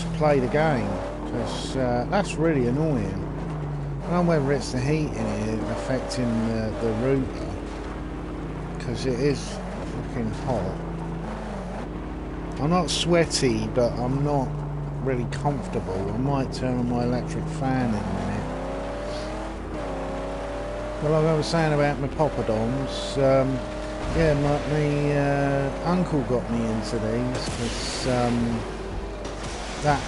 just play the game, because that's really annoying. I don't know whether it's the heat in it affecting the router, because it is fucking hot. I'm not sweaty, but I'm not really comfortable. I might turn on my electric fan in a minute. Well, like I was saying about my poppadoms, yeah, my uncle got me into these, because that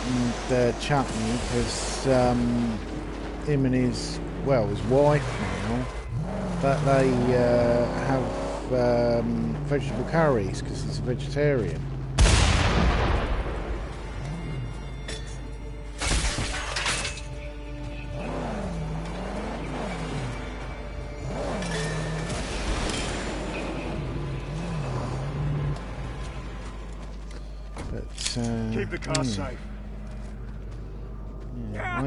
and chutney, because him and his wife now, but they have vegetable curries, because he's a vegetarian. Keep the car safe. Yeah,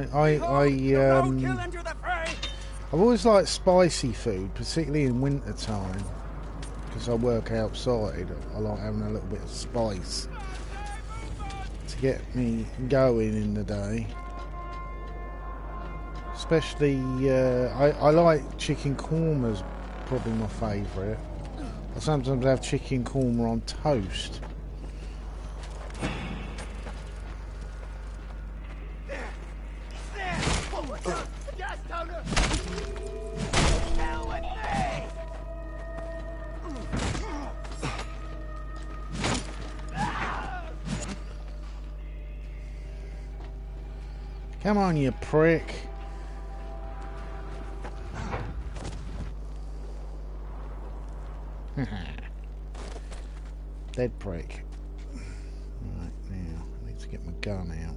I've always liked spicy food, particularly in winter time, because I work outside. I like having a little bit of spice to get me going in the day. Especially, I like chicken korma's probably my favourite. I sometimes have chicken korma on toast. Come on, you prick. Dead prick. Right, now, I need to get my gun out.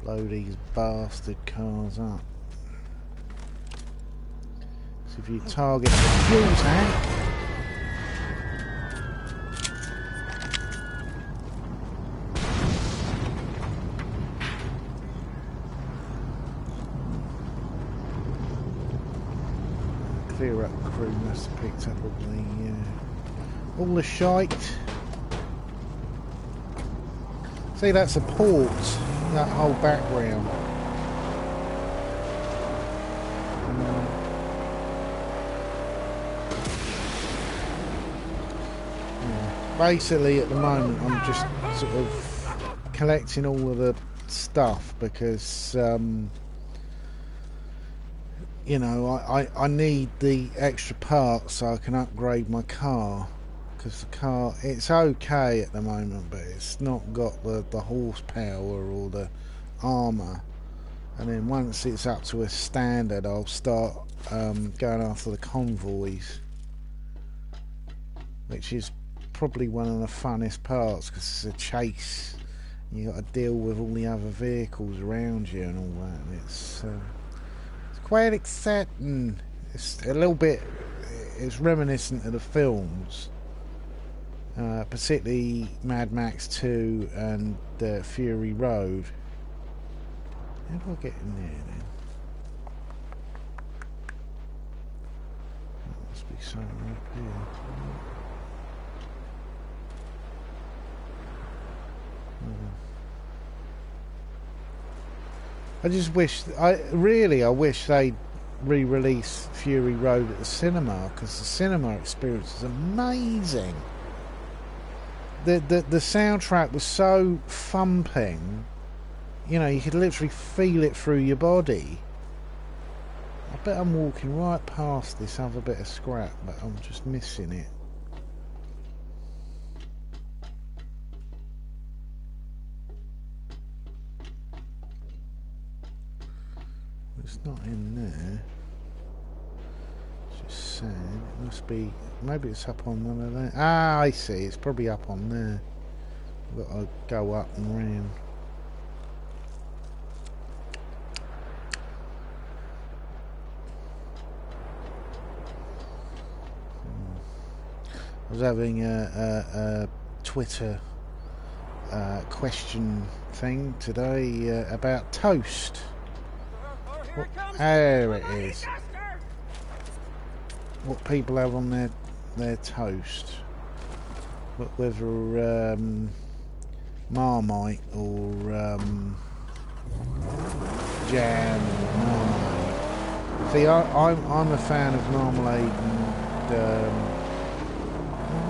Blow these bastard cars up. So if you target the fuel tank, clear up crew must have picked up all the shite. See, that's a port, that whole background. Yeah. Basically, at the moment, I'm just sort of collecting all of the stuff because you know, I need the extra parts so I can upgrade my car, because the car, it's okay at the moment, but it's not got the horsepower or the armour. And then once it's up to a standard, I'll start going after the convoys, which is probably one of the funnest parts, because it's a chase. You got to deal with all the other vehicles around you and all that, and it's quite exciting. It's a little bit, it's reminiscent of the films, particularly Mad Max 2 and Fury Road. How do I get in there then? There must be something up here. I just wish, I wish they'd re-release Fury Road at the cinema, because the cinema experience is amazing. The soundtrack was so thumping, you know, you could literally feel it through your body. I bet I'm walking right past this other bit of scrap, but I'm just missing it. It's not in there. It's just sand. It must be. Maybe it's up on one of them. Ah, I see. It's probably up on there. I've got to go up and round. I was having a Twitter question thing today about toast. There it is. What people have on their toast. whether Marmite or jam or marmalade. See, I'm a fan of marmalade and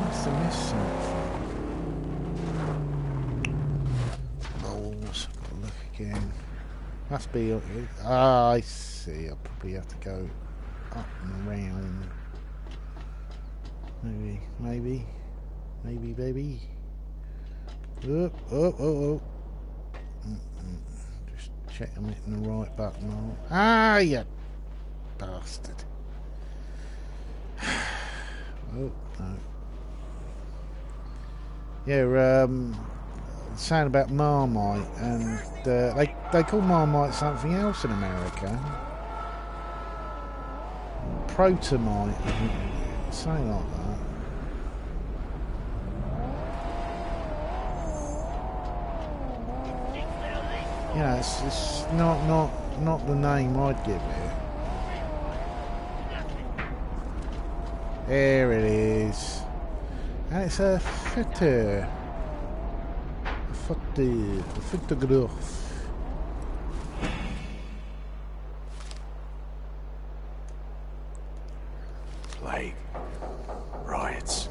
what's the miss something? Balls. Got to look again. Must be. I see. I'll probably have to go up and around. Maybe, baby. Oh. Just check I'm hitting the right button. Ah, you bastard. Oh, no. Yeah, saying about Marmite, and they call Marmite something else in America. Protomite, something like that. Yeah, it's not the name I'd give it. There it is. And it's a photograph. Plague, riots,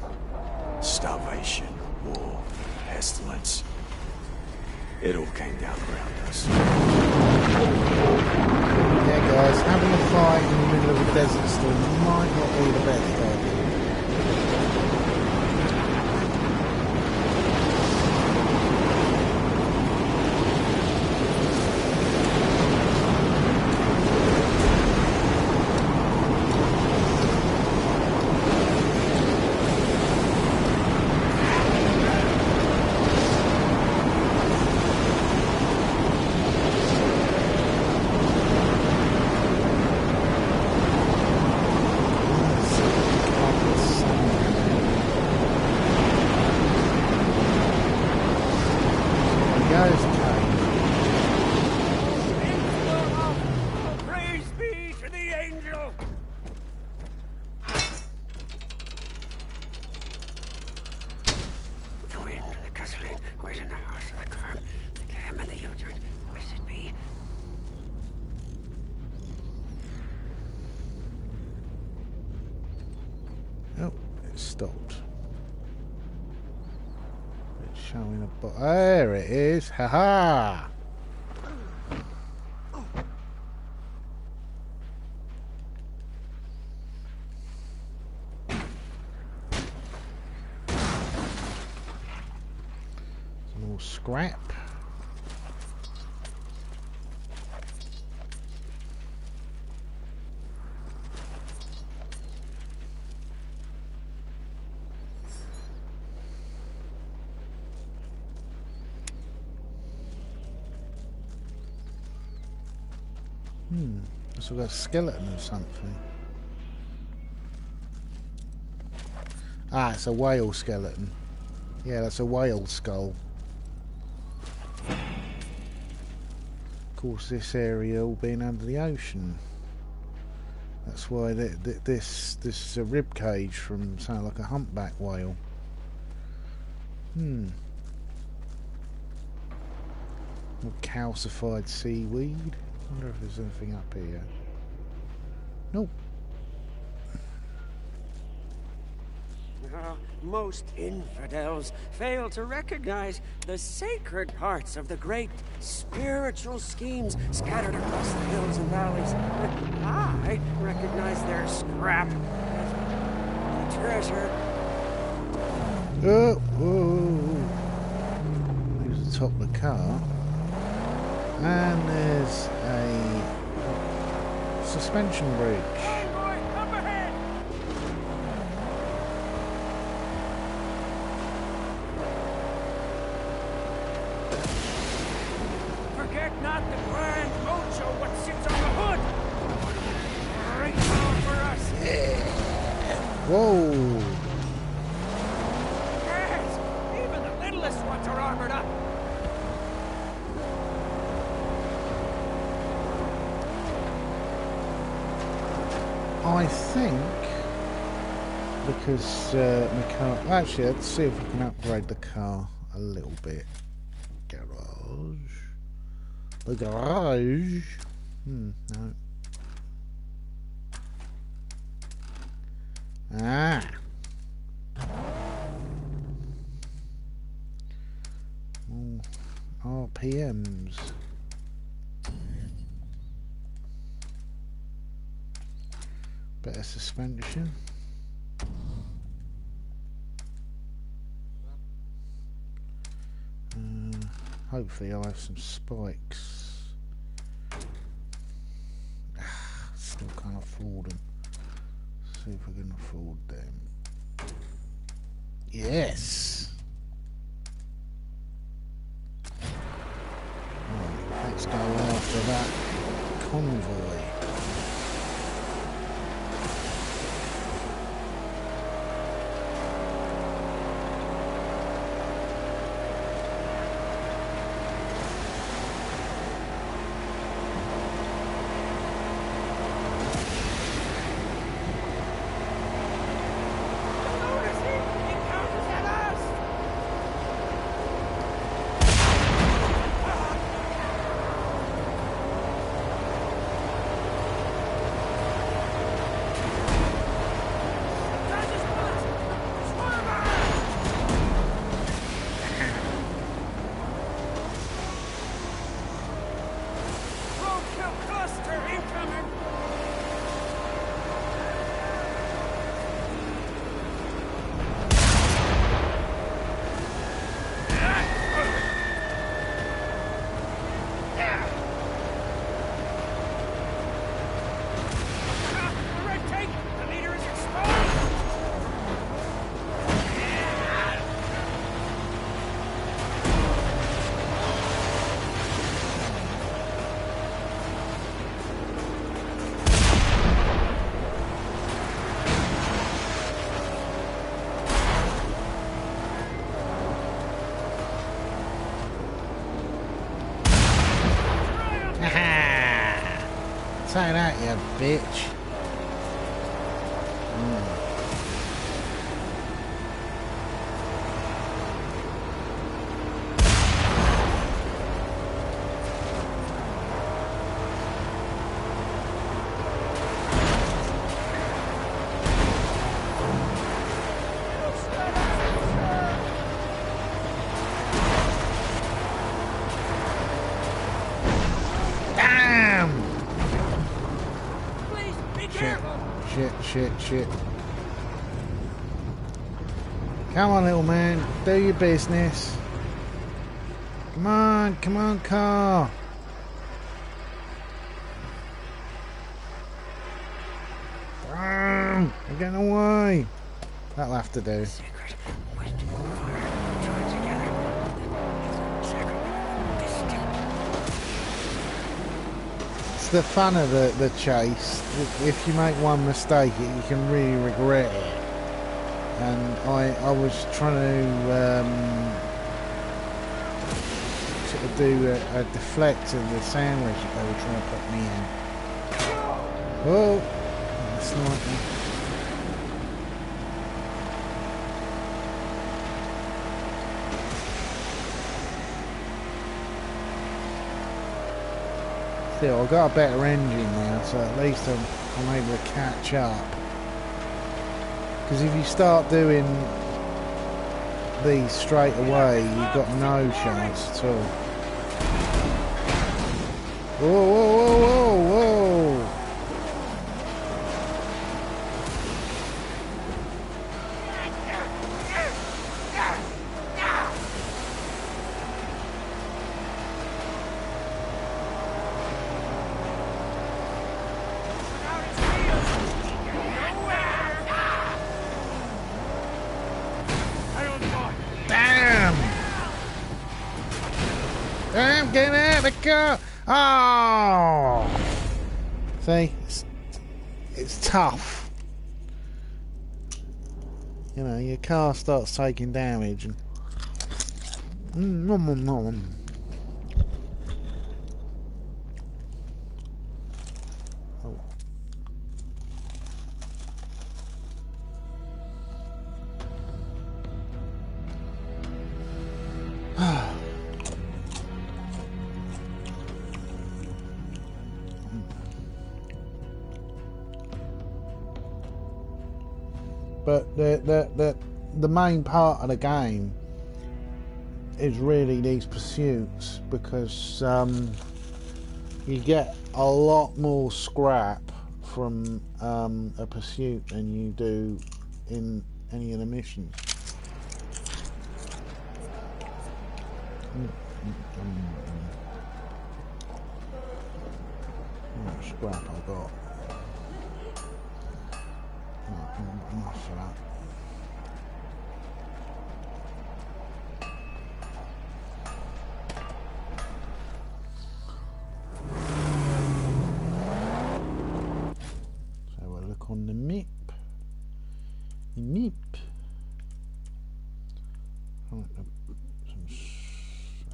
starvation, war, pestilence. It all came down around us. Yeah, guys, having a fight in the middle of a desert storm might not be the best idea. Oh, it stopped. It's showing a bot. There it is. Ha ha! Some more scrap. So we've got a skeleton or something. Ah, it's a whale skeleton. Yeah, that's a whale skull. Of course, this area all being under the ocean. That's why this is a rib cage from something like a humpback whale. More calcified seaweed. I wonder if there's anything up here. Nope. Most infidels fail to recognize the sacred parts of the great spiritual schemes scattered across the hills and valleys. I recognize their scrap as treasure. Whoa. Here's the top of the car. And there's a suspension bridge. Hey boy, up ahead! Forget not the grand mojo what sits on the hood! Great power for us! Yeah. Whoa. Yes! Even the littlest ones are armored up! I think because my car... Actually, let's see if we can upgrade the car a little bit. Garage. The garage. No. Ah. Oh, RPMs. Better suspension. Hopefully I'll have some spikes. Still can't afford them. See if we can afford them. Yes! Right, let's go after that convoy. Say that, you bitch. Shit. Come on, little man. Do your business. Come on, car. We're getting away. That'll have to do. It's the fun of the chase. If you make one mistake, you can really regret it. And I was trying to sort of do a deflect of the sandwich that they were trying to put me in. Oh, that's not. Still, I've got a better engine now, so at least I'm able to catch up. Because if you start doing these straight away, you've got no chance at all. Whoa. Get out of the car! Oh! See, it's tough. You know, your car starts taking damage and... But the main part of the game is really these pursuits, because you get a lot more scrap from a pursuit than you do in any of the missions. How much scrap I got? Enough for that. So we'll look on the map. The map.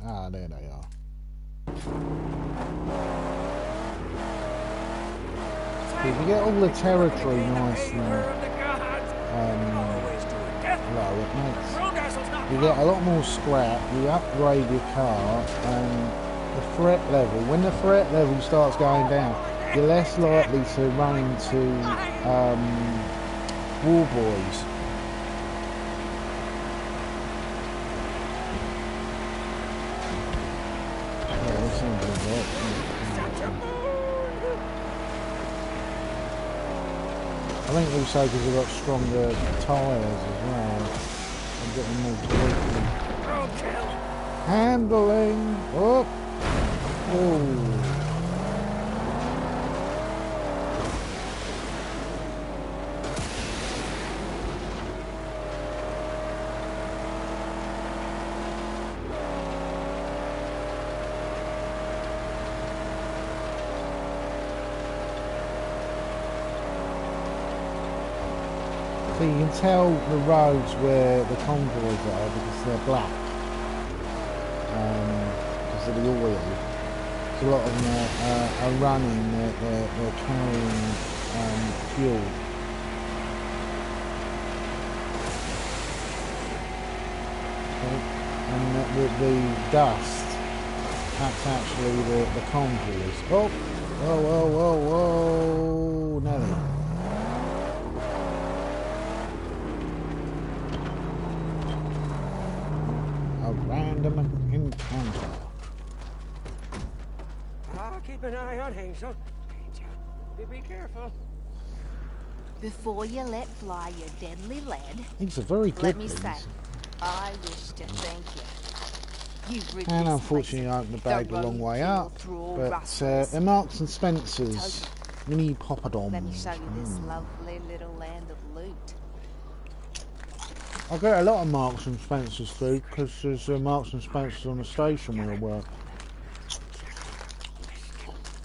Ah, there they are. If you get all the territory nice and low, it makes you get a lot more scrap. You upgrade your car, and the threat level. When the threat level starts going down, you're less likely to run into war boys. I think also because they've got stronger tyres as well. I'm getting more quickly. Handling! Oh! Oh! So you can tell the roads where the convoys are because they're black, because of the oil. So a lot of them are running, they're carrying fuel. Okay. And the dust, that's actually the convoys. Oh! Whoa, whoa, whoa, whoa! Nelly. Random encounter. I'll keep an eye on Hazel. You be careful. Before you let fly your deadly lead, These are very good. let me say, I wish to thank you. You've rid And this unfortunately, I opened the bag a long way up. But they're Marks and Spencer's mini poppadoms. Let me show you this lovely little land of loot. I get a lot of Marks and Spencer's food because there's Marks and Spencer's on the station where I work.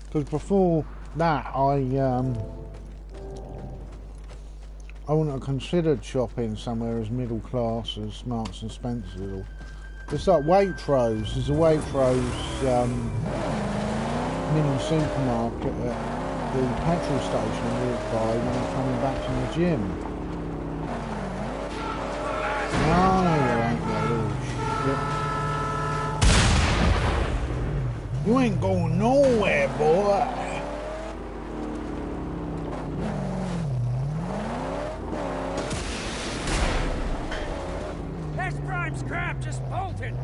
Because before that, I wouldn't have considered shopping somewhere as middle class as Marks and Spencer's. It's like Waitrose. There's a Waitrose mini supermarket at the petrol station I walk by when I'm coming back from the gym. No, you ain't no little shit. You ain't going nowhere, boy. That's prime scrap just bolted.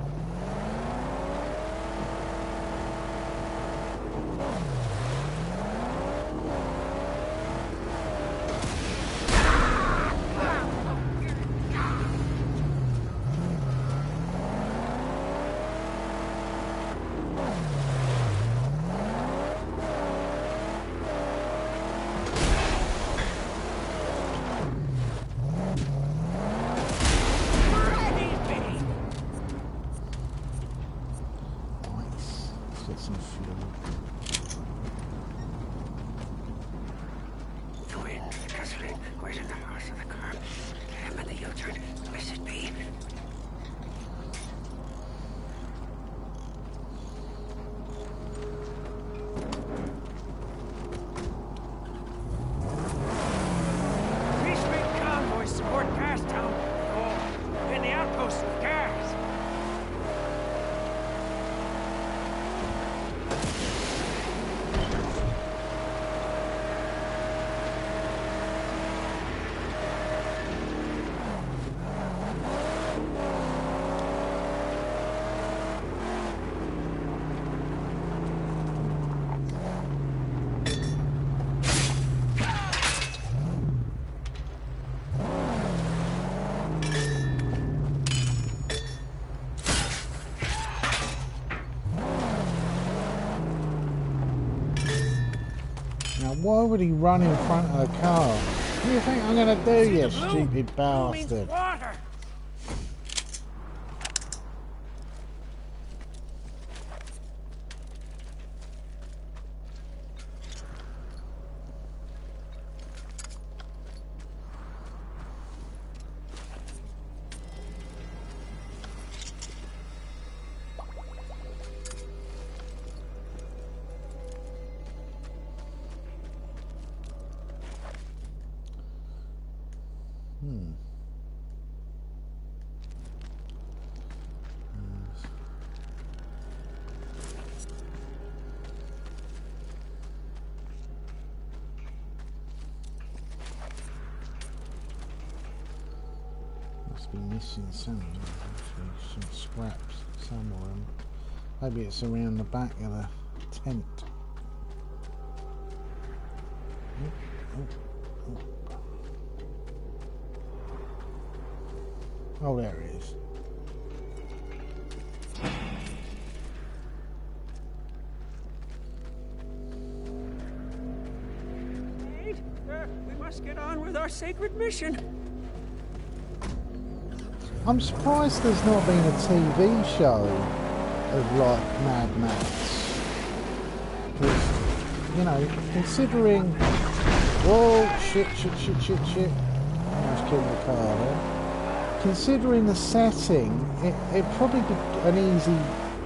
Why would he run in front of the car? What do you think I'm going to do, you stupid bastard? Water. Must be missing something. Some scraps somewhere. Maybe it's around the back of the tent. Oh, there it is. Wait, we must get on with our sacred mission. I'm surprised there's not been a TV show of like Mad Max. Because, you know, considering... Whoa, shit. Almost killed the car there. Considering the setting, it'd probably be an easy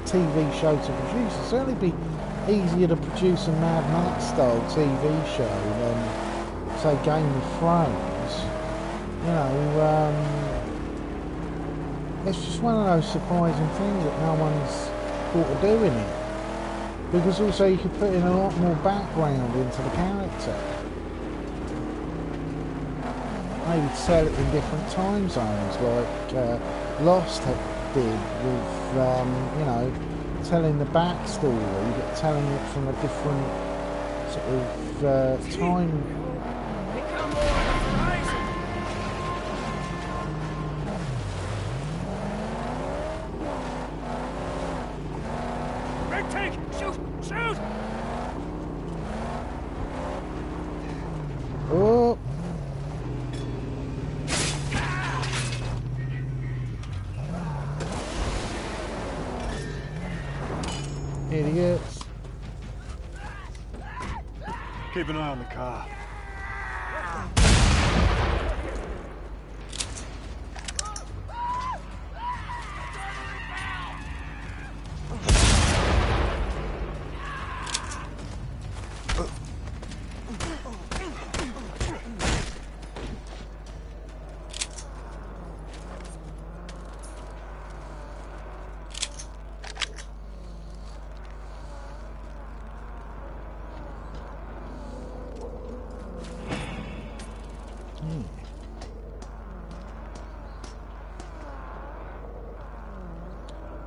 TV show to produce. It'd certainly be easier to produce a Mad Max style TV show than, say, Game of Thrones. You know, it's just one of those surprising things that no one's thought of doing it. Because also you could put in a lot more background into the character. Maybe sell it in different time zones, like Lost did with, you know, telling the backstory, but telling it from a different sort of time. Become more of the horizon. Red tank! Shoot! Shoot! Oh! Idiots. Keep an eye on the car.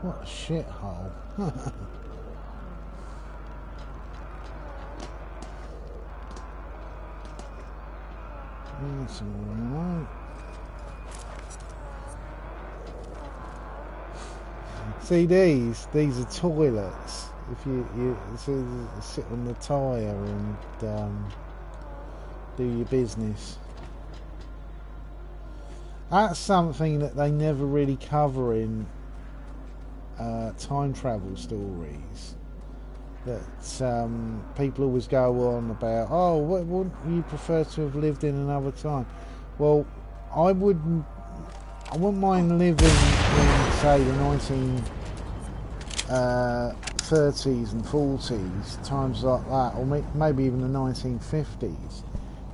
What a shithole. That's alright. See these are toilets. If you sit on the tyre and do your business. That's something that they never really cover in time travel stories. That people always go on about, oh, wouldn't you prefer to have lived in another time? Well, I wouldn't mind living in, say, the 1930s and 40s, times like that, or maybe even the 1950s.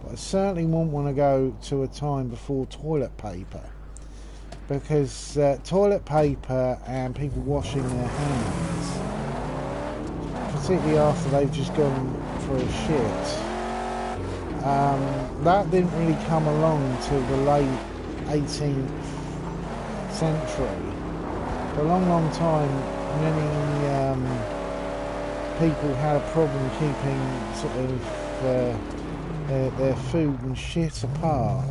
But I certainly wouldn't want to go to a time before toilet paper, because toilet paper and people washing their hands, particularly after they've just gone for a shit, that didn't really come along till the late 18th century. For a long time, many people had a problem keeping sort of their food and shit apart.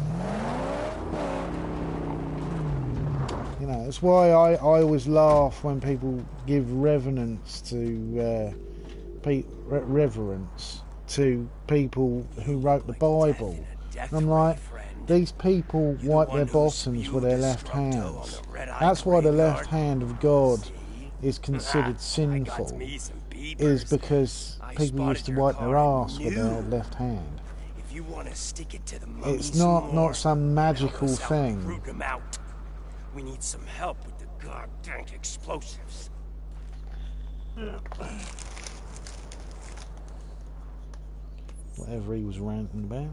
You know, it's why I always laugh when people give reverence to to people who wrote the Bible. And I'm like, these people wipe their bottoms with their left hands. That's why the left hand of God is considered sinful, is because people used to wipe their ass with their left hand. If you want to stick it to the mummy It's not some magical thing. Root them out. We need some help with the goddamn explosives. Whatever he was ranting about.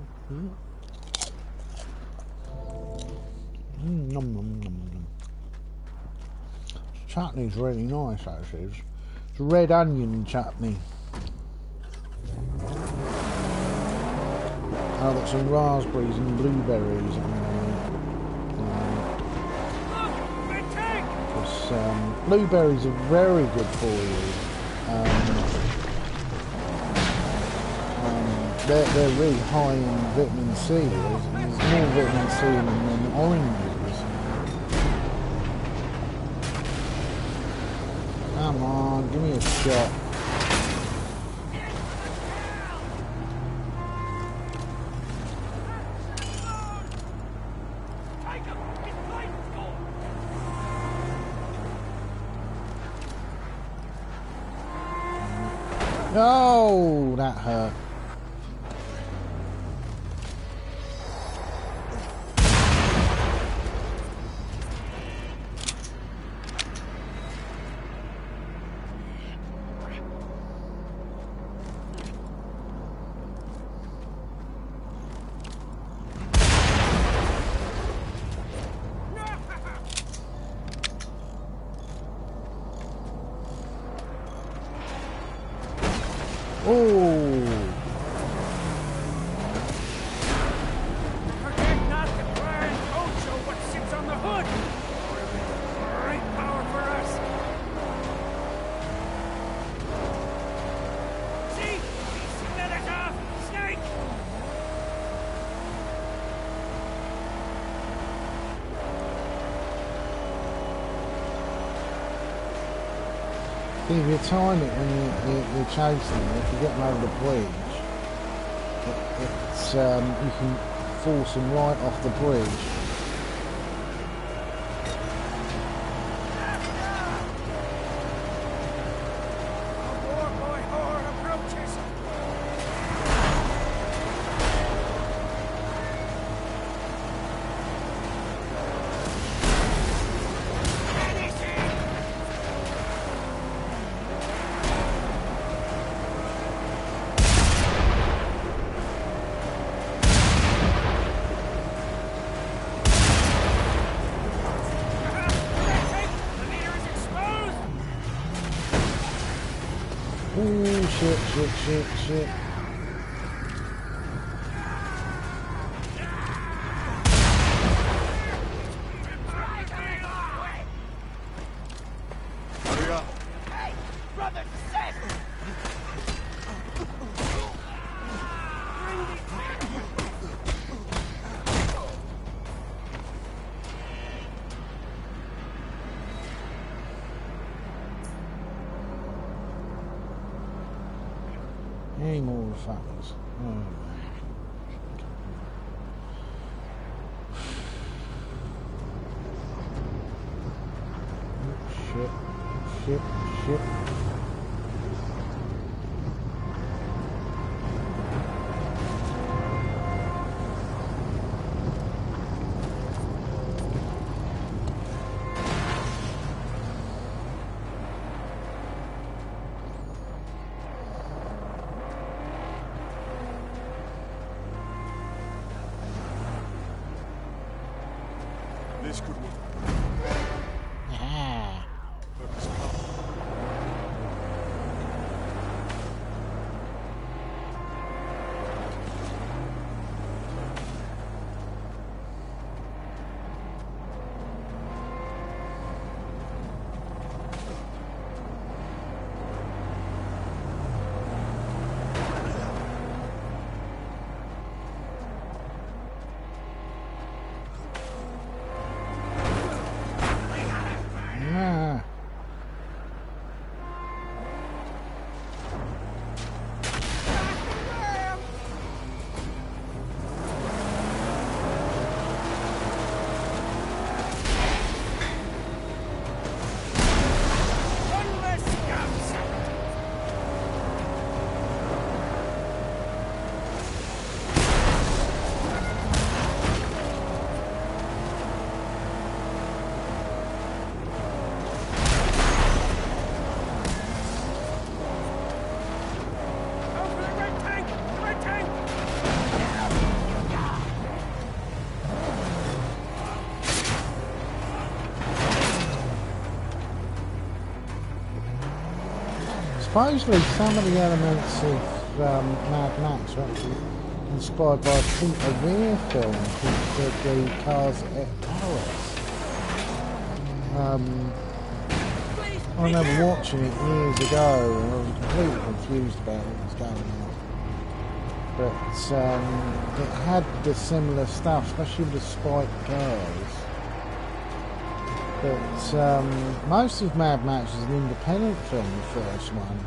Nom, nom, nom, nom. Chutney's really nice, actually. It's red onion chutney. I've got some raspberries and blueberries. Blueberries are very good for you. They're really high in vitamin C. There's more vitamin C in them than oranges. Come on, give me a shot. Oh, that hurt. Forget not to burn Ocho what sits on the hood. Great power for us. See? He let us off. Snake! If you time it when you're chasing them, if you get them over the bridge, you can force them right off the bridge. A war boy horde approaches. Ooh, shit. Hurry up. Hey, brother, safe! Any more fuckers. Oh. Shit. This could work. Ah. Purpose power. Supposedly some of the elements of Mad Max were actually inspired by a Peter Weir film called The Cars at Paris. I remember watching it years ago and I was completely confused about what was going on. But it had the similar stuff, especially with the spiked cars. But most of Mad Max is an independent film, the first one,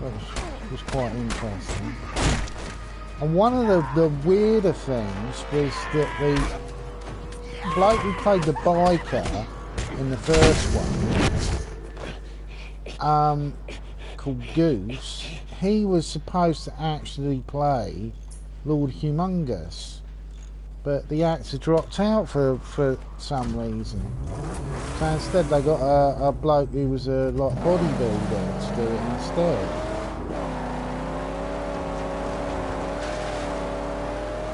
which was quite interesting. And one of the weirder things was that the bloke who played the biker in the first one, called Goose, he was supposed to actually play Lord Humongous, but the actor dropped out for some reason. So instead they got a bloke who was a bodybuilder to do it instead.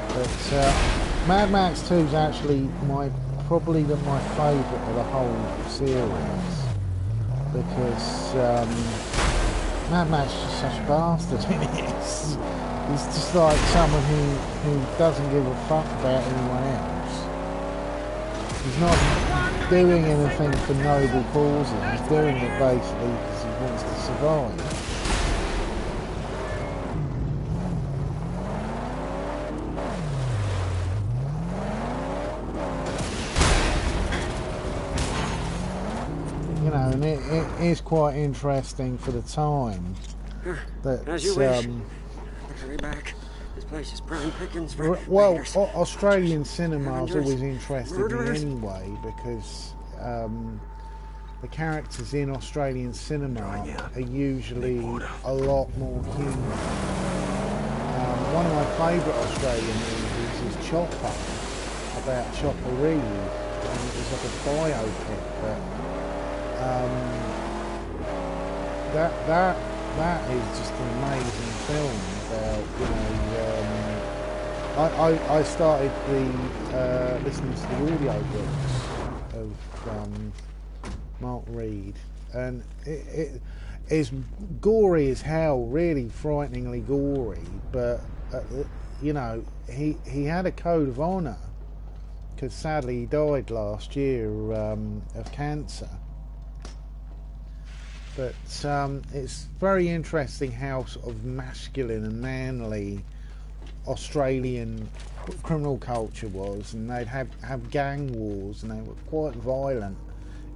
But Mad Max 2 is actually probably my favourite of the whole series, because Mad Max is just such a bastard in it. He's just like someone who doesn't give a fuck about anyone else. He's not doing anything for noble causes, he's doing it basically because he wants to survive. You know, and it is quite interesting for the time. That, as you wish. Hurry back. This place is prime pickings for raiders. Australian cinema is always interested murderers. me anyway, because the characters in Australian cinema are usually a lot more human. One of my favourite Australian movies is Chopper, about Chopper Reed, and it was like a biopic, but that is just an amazing film about, you know, I started listening to the audiobooks of Mark Reed, and it is gory as hell, really frighteningly gory, but you know, he had a code of honour, because sadly he died last year of cancer. But it's very interesting how sort of masculine and manly Australian criminal culture was, and they'd have gang wars, and they were quite violent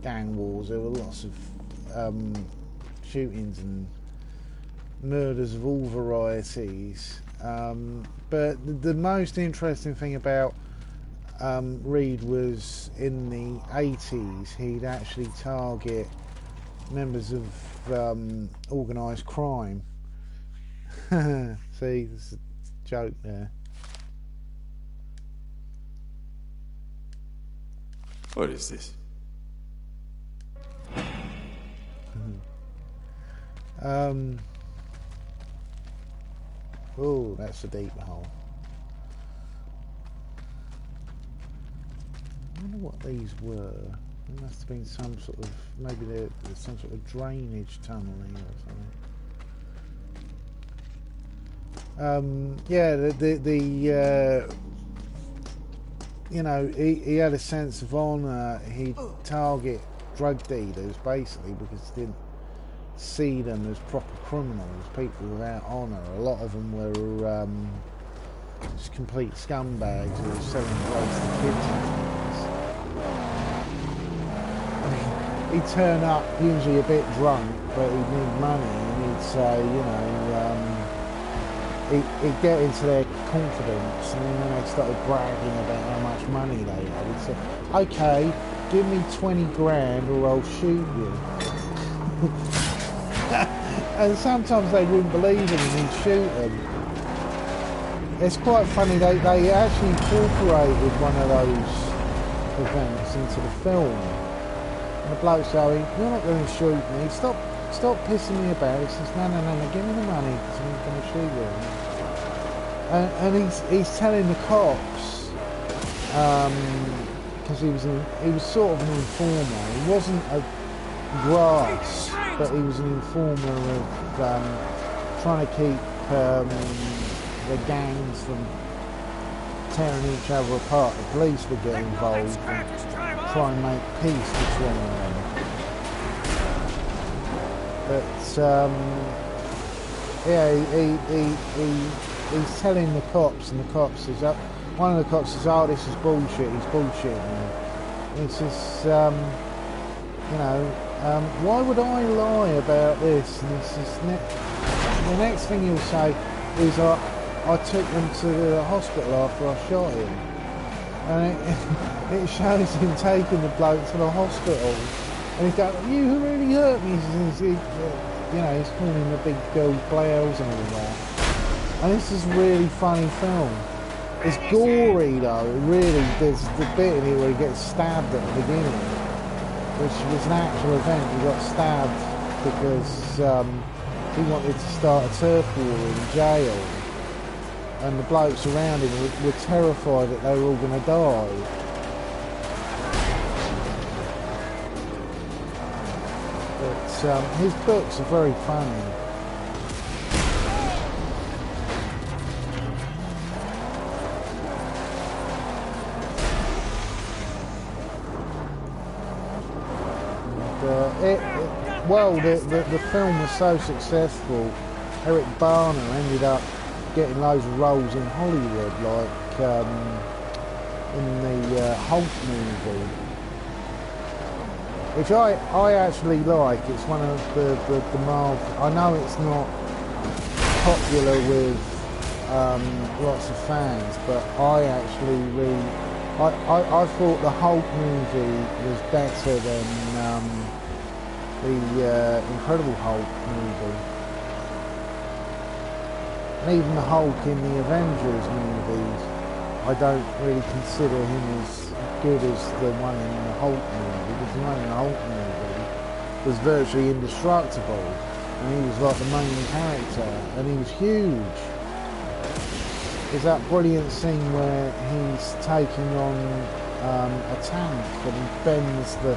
gang wars. There were lots of shootings and murders of all varieties. But the most interesting thing about Reed was in the 80s he'd actually target members of organised crime. See, there's a joke there. What is this? Oh, that's a deep hole. I wonder what these were. There must have been some sort of, maybe there's some sort of drainage tunnelling or something. Yeah, the you know, he had a sense of honour. He'd target drug dealers basically because he didn't see them as proper criminals, people without honour. A lot of them were just complete scumbags who were selling drugs to kids and things. He'd turn up usually a bit drunk, but he'd need money, and he'd say, you know, he'd get into their confidence, and then when they started bragging about how much money they had, he'd say, okay, give me 20 grand or I'll shoot you. And sometimes they wouldn't believe him and he'd shoot them. It's quite funny, they actually incorporated one of those events into the film. And the bloke's going, you're not going to shoot me, stop pissing me about. He says, no, give me the money because I'm going to shoot you. And he's telling the cops, because he was sort of an informer. He wasn't a grass but he was an informer of trying to keep the gangs from tearing each other apart. The police would get involved and try and make peace between them. But yeah, he's telling the cops, and the cops says, one of the cops says, "Oh, this is bullshit. He's bullshitting." And he says, you know, why would I lie about this? And he says, the next thing he'll say is, I took them to the hospital after I shot him. And it shows him taking the bloke to the hospital. And he's going, "You really hurt me." You know, he's calling the big girl blouse and all that. And this is a really funny film. It's gory though, really. There's the bit in it where he gets stabbed at the beginning, which was an actual event. He got stabbed because he wanted to start a turf war in jail, and the blokes around him were terrified that they were all going to die. But his books are very funny. Well, the film was so successful, Eric Bana ended up getting loads of roles in Hollywood, like in the Hulk movie, which I actually like. It's one of the Marvel. I know it's not popular with lots of fans, but I actually really I thought the Hulk movie was better than the Incredible Hulk movie. And even the Hulk in the Avengers movies, I don't really consider him as good as the one in the Hulk movie, because the one in the Hulk movie was virtually indestructible, and he was like the main character, and he was huge. There's that brilliant scene where he's taking on a tank and he bends the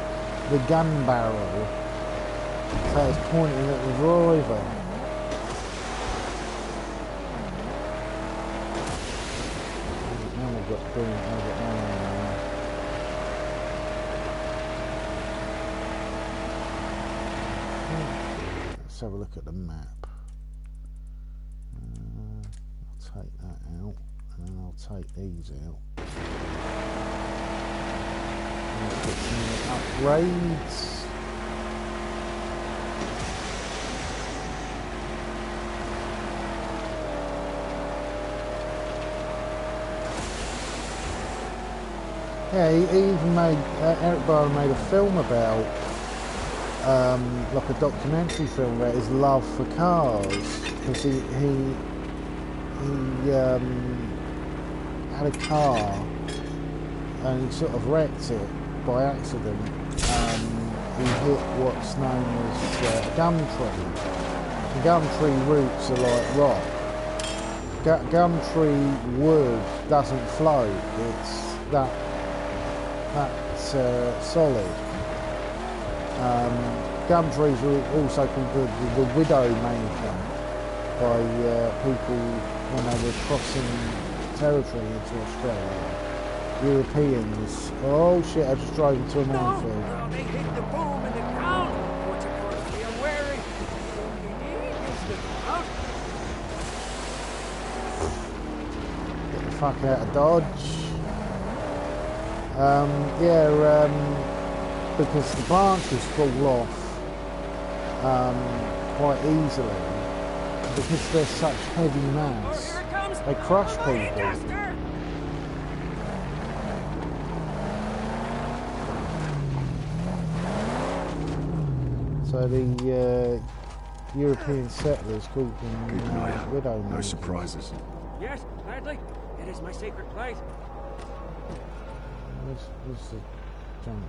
gun barrel so it's pointing at the driver. Now we've got brilliant. Let's have a look at the map. I'll take that out, and then I'll take these out. Let's get some upgrades. Yeah, he even made, Eric Bana made a film about, like a documentary film about his love for cars, because he had a car and he sort of wrecked it by accident. He hit what's known as a gum tree. The gum tree roots are like rock. Gum tree wood doesn't float, it's that's solid. Gum trees are also called the widow maker by people when they were crossing territory into Australia. Europeans. Oh shit, I just drove into a minefield. Well, they hit the boom in the ground. What's of course we are wary. All you need is the ground. Get the fuck out of Dodge. Because the branches fall off quite easily, because they're such heavy mass, they crush people. So the European settlers called them widow makers. No surprises. Yes, gladly. It is my sacred place. Where's the junk?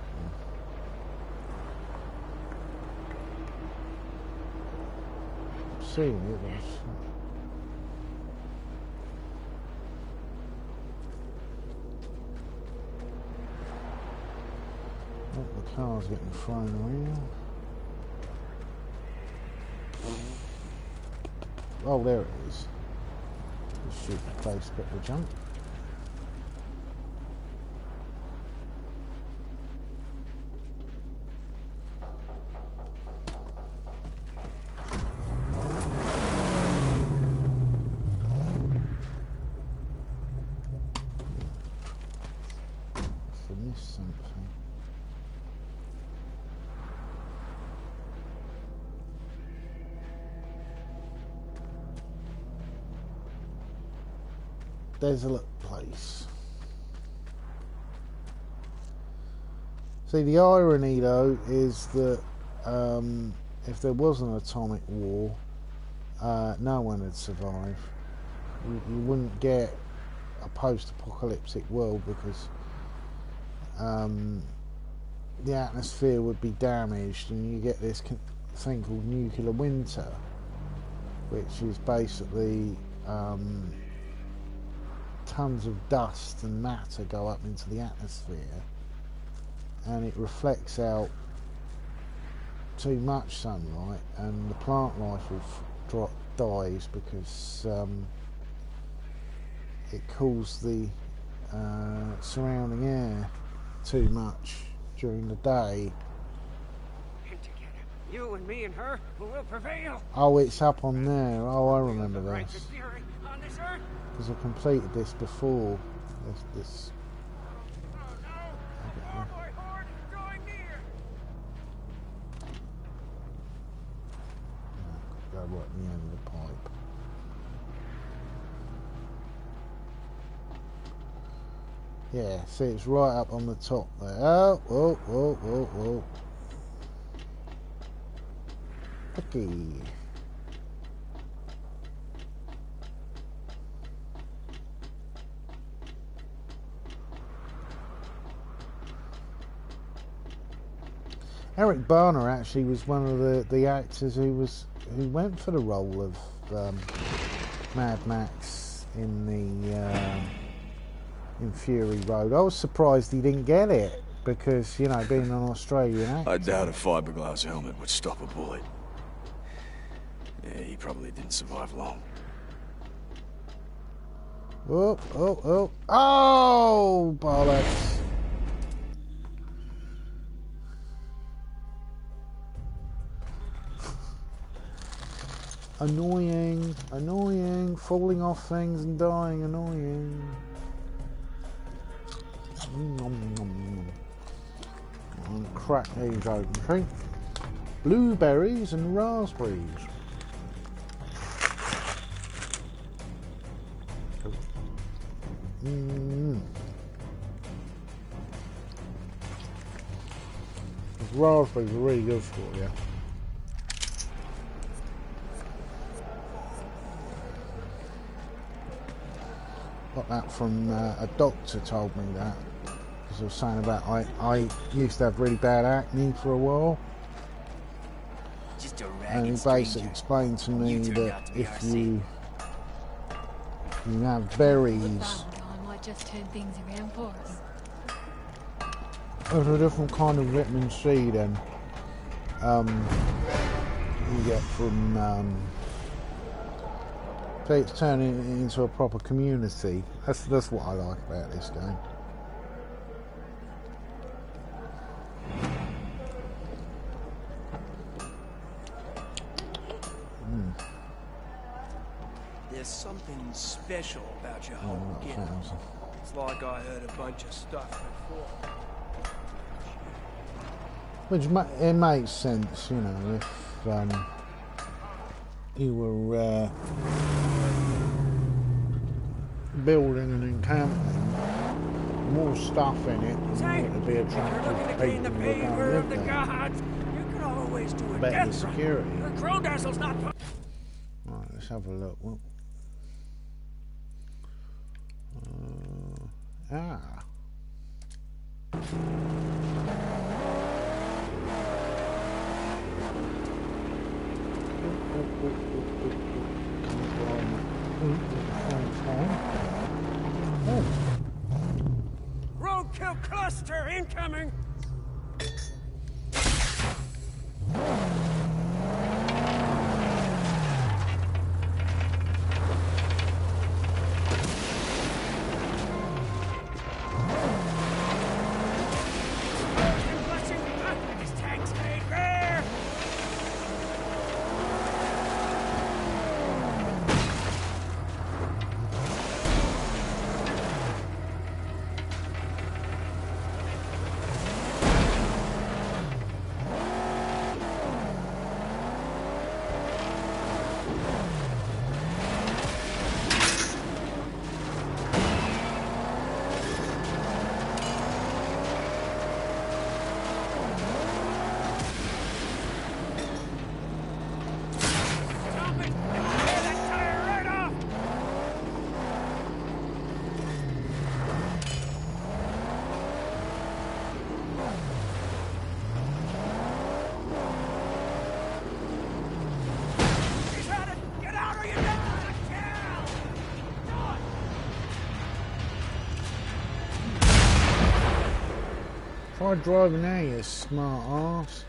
I'm seeing it. Oh, the car's getting thrown around. Oh, there it is. This should replace a bit of junk. I missed something. Desolate place. See, the irony though is that if there was an atomic war, no one would survive. You wouldn't get a post-apocalyptic world because the atmosphere would be damaged, and you get this thing called nuclear winter, which is basically tons of dust and matter go up into the atmosphere, and it reflects out too much sunlight, and the plant life will dies because it cools the surrounding air too much during the day. And together, you and me and her will prevail. Oh, it's up on there. Oh, I remember Rights this. of fury on this earth. Because I completed this before. This. Oh no! Cowboy horde is drawing near. Go right at the end of the pipe. Yeah, see, it's right up on the top there. Oh, whoa, whoa, whoa, whoa. Okay. Eric Barner actually was one of the actors who went for the role of Mad Max in Fury Road. I was surprised he didn't get it because, you know, being an Australian actor. I doubt a fiberglass helmet would stop a bullet. Yeah, he probably didn't survive long. Oh, oh, oh. Oh, bollocks. Annoying, annoying, falling off things and dying, annoying. And crack these open, see? Blueberries and raspberries. Raspberries are really good for you. Got that from a doctor told me that, because I was saying about I used to have really bad acne for a while, Just a and he ragged basically stranger. explained to me You turned that out to be if our you have berries, Valentine might just turn things around for us. there's a different kind of vitamin C than you get from. So it's turning it into a proper community. That's what I like about this game. There's something special about your whole Oh, gimmick. 1,000. It's like I heard a bunch of stuff before. Which it makes sense, you know, if you were building an encampment, more stuff in it, the more it would be If you're attractive looking to to gain people the who are going favor to of the live there. gods, you can always do a Better death security. run. Crow-Dazzle's not. Right, let's have a look. Well, Roadkill cluster incoming. Try driving now, you smart ass.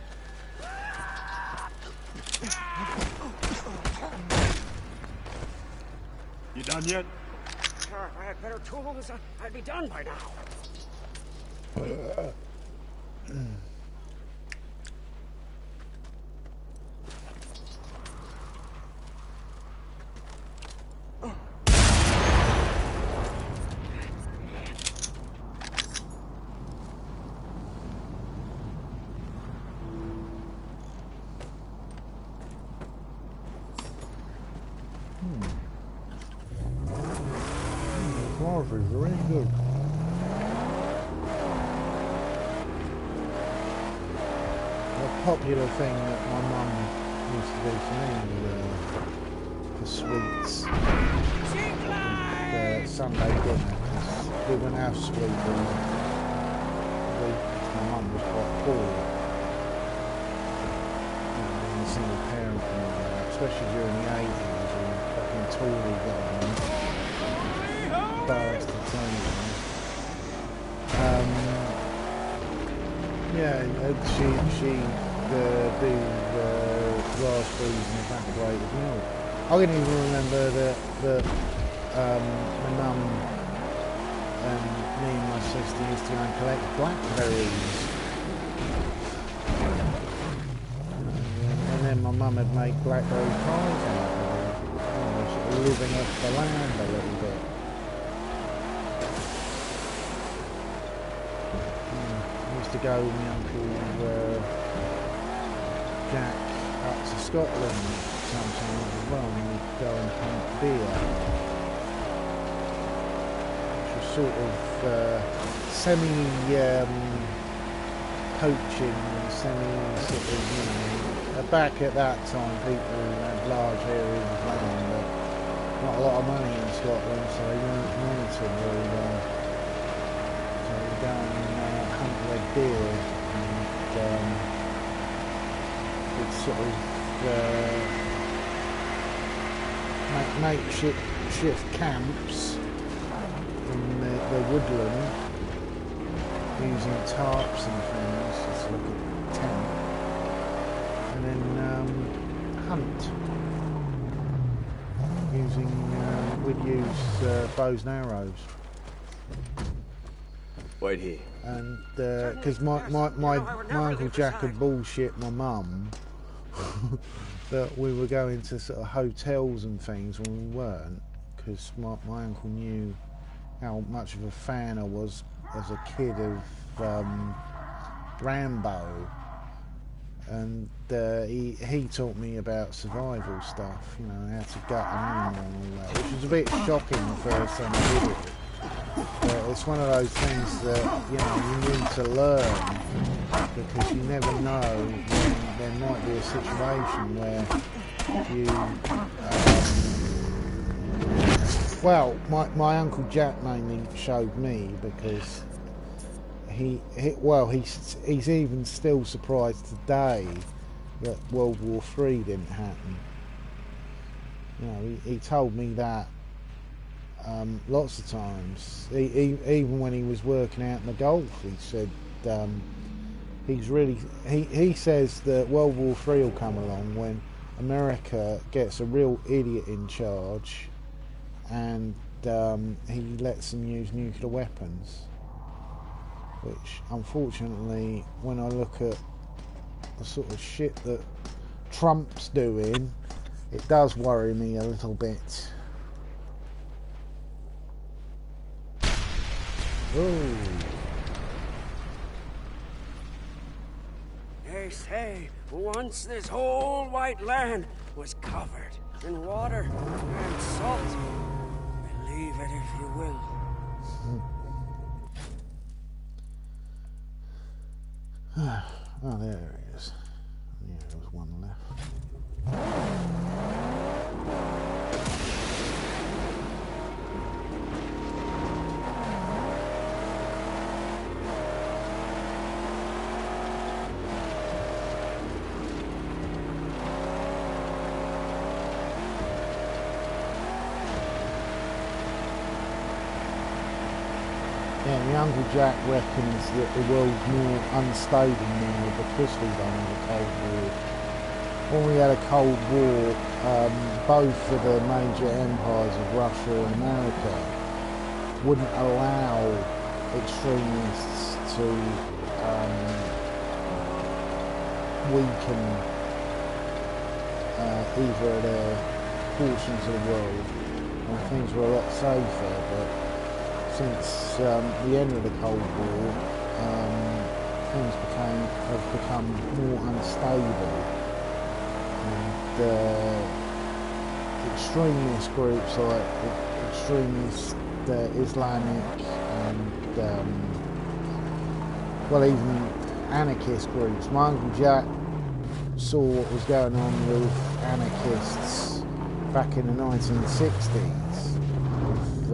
You done yet? Sure, if I had better tools, I'd be done by now. Coffee is very good. A popular thing that my mum used to do for me for sweets. Sunday dinner, because we wouldn't have sweet all week. My mum was quite poor. Being a single parent and all that, especially during the 80s when fucking Tory government. Embarrassed to tell you. Yeah, she'd do raspberries and evaporated milk. I can even remember that my mum and me and my sister used to go and collect blackberries. And then my mum had made blackberry pies out of it. Sort of living off the land a little bit. To go with my uncle Jack up to Scotland sometimes as well, and we'd go and hunt deer, which was sort of semi-poaching and semi-sort of, back at that time people had large areas of land, but not a lot of money in Scotland, so they weren't monitored very well. So we'd go and hunt red deer and it's sort of makeshift camps in the woodland using tarps and things, just like a tent, and then hunt using we'd use bows and arrows. Wait here. And because my Uncle Jack had bullshit my mum that we were going to sort of hotels and things when we weren't, because my uncle knew how much of a fan I was as a kid of Rambo, and he taught me about survival stuff, you know, how to gut an animal and all that, which was a bit shocking the first time I did it. But it's one of those things that, you know, you need to learn, because you never know when there might be a situation where you well, my Uncle Jack mainly showed me, because he's even still surprised today that World War III didn't happen. You know, he told me that lots of times. Even when he was working out in the Gulf, he said he says that World War III will come along when America gets a real idiot in charge and he lets them use nuclear weapons. Which, unfortunately, when I look at the sort of shit that Trump's doing, it does worry me a little bit. Ooh. They say once this whole white land was covered in water and salt. Believe it if you will. Oh, there he is. Yeah, there was one left. Yeah, my Uncle Jack reckons that the world's more unstable now because we don't have a Cold War. When we had a Cold War, both of the major empires of Russia and America wouldn't allow extremists to weaken either of their portions of the world, and things were a lot safer. But since the end of the Cold War, things have become more unstable, and extremist groups like extremist Islamic and well, even anarchist groups. My Uncle Jack saw what was going on with anarchists back in the 1960s with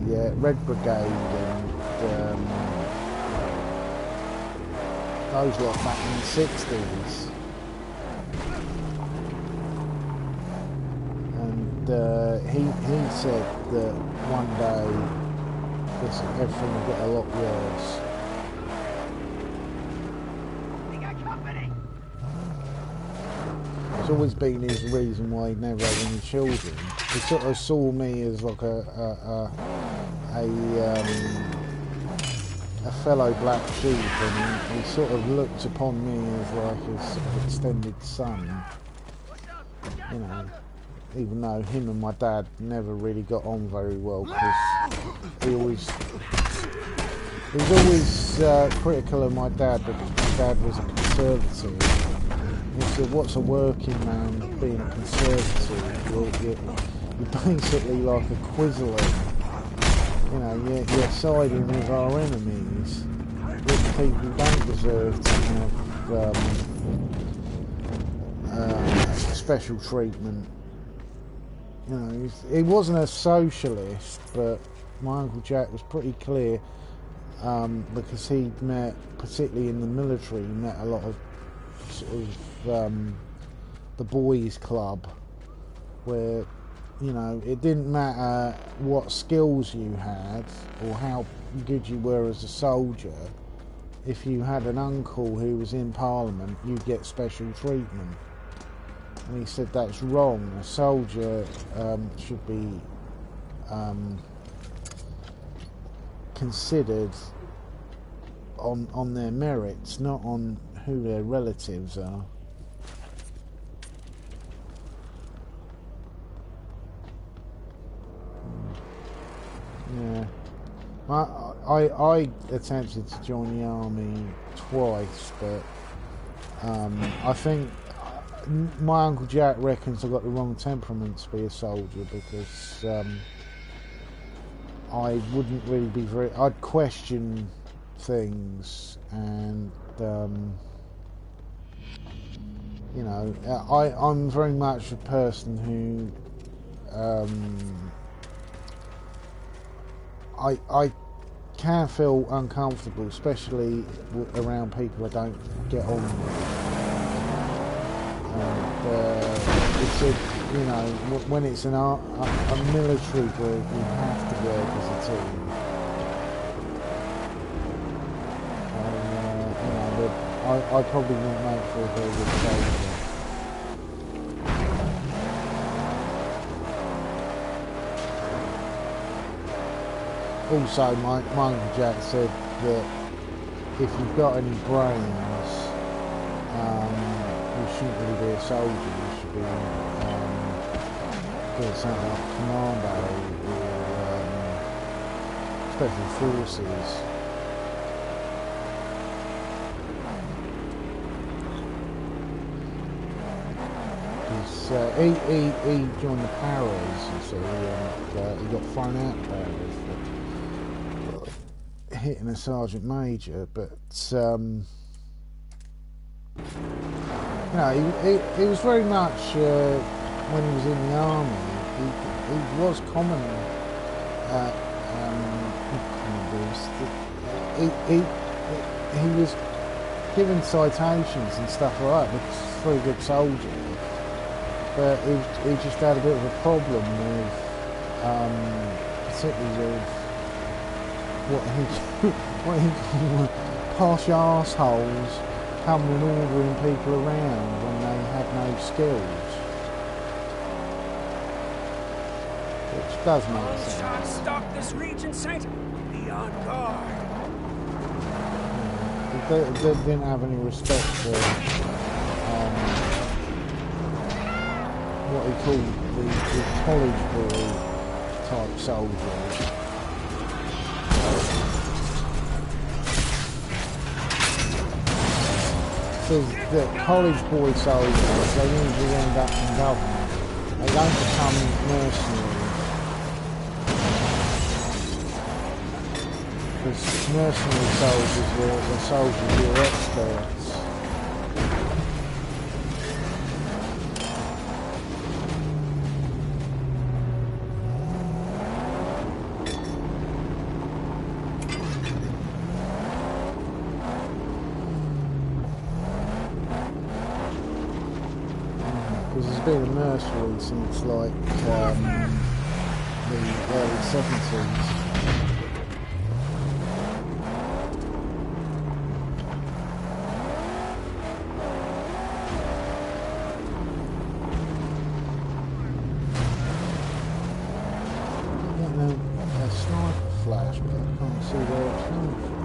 the Red Brigade and those lot back in the 60s. And he said that one day everything will get a lot worse. It's always been his reason why he never had any children. He sort of saw me as like a fellow black sheep, and he sort of looked upon me as like his sort of extended son. You know, even though him and my dad never really got on very well, because he was always critical of my dad because my dad was a conservative. He said, "What's a working man being a conservative? You're basically like a Quisling. You know, you're siding with our enemies, with people who don't deserve to have special treatment." You know, he wasn't a socialist, but my Uncle Jack was pretty clear, because he'd met, particularly in the military, he met a lot of sort of the boys' club, where, you know, it didn't matter what skills you had or how good you were as a soldier. If you had an uncle who was in Parliament, you'd get special treatment. And he said that's wrong. A soldier should be considered on their merits, not on who their relatives are. Yeah. I attempted to join the army twice, but I think my Uncle Jack reckons I got the wrong temperament to be a soldier, because I wouldn't really be I'd question things, and you know, I'm very much a person who I can feel uncomfortable, especially around people I don't get on with. And it's you know, when it's a military group, you have to work as a team. You know, but I probably won't make for a very good soldier. Also, my Uncle Jack said that if you've got any brains, you shouldn't really be a soldier. You should be doing something like commando or special forces. Because he joined the Paras, you see, and he got thrown out of the Paras for hitting a sergeant major, but you know, he was very much, when he was in the army, he was common, he was given citations and stuff like that because he's a very good soldier, but he just had a bit of a problem with cities of what he called posh arseholes coming and ordering people around when they have no skills. Which does make Long sense. shots stalk this region, Saint. Be on guard. They didn't have any respect for what he called the college boy type soldiers. The college boy soldiers, they usually end up in government. They don't become mercenaries. Because mercenary soldiers are the soldiers who are experts. Because there's been a mercenary since like the early 70s. A sniper flash, but I can't see where it's coming from.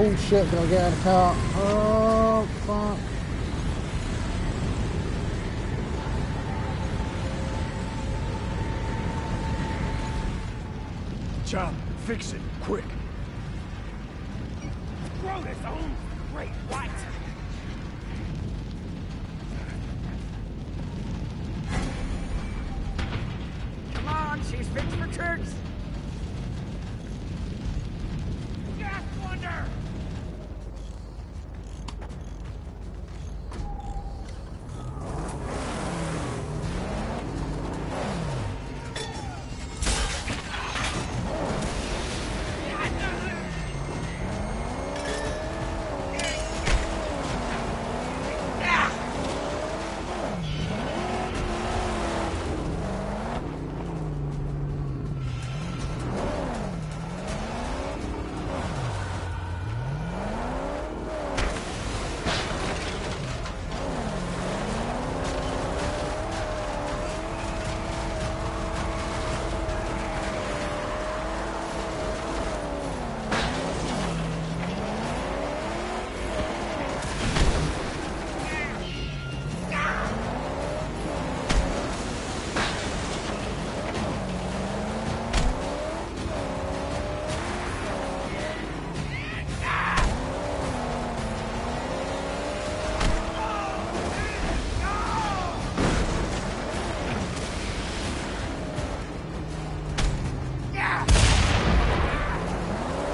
Oh shit, gotta get out of the car. Oh fuck. Chop, fix it, quick. Throw this own great white. Come on, she's fit for tricks. Gas wonder.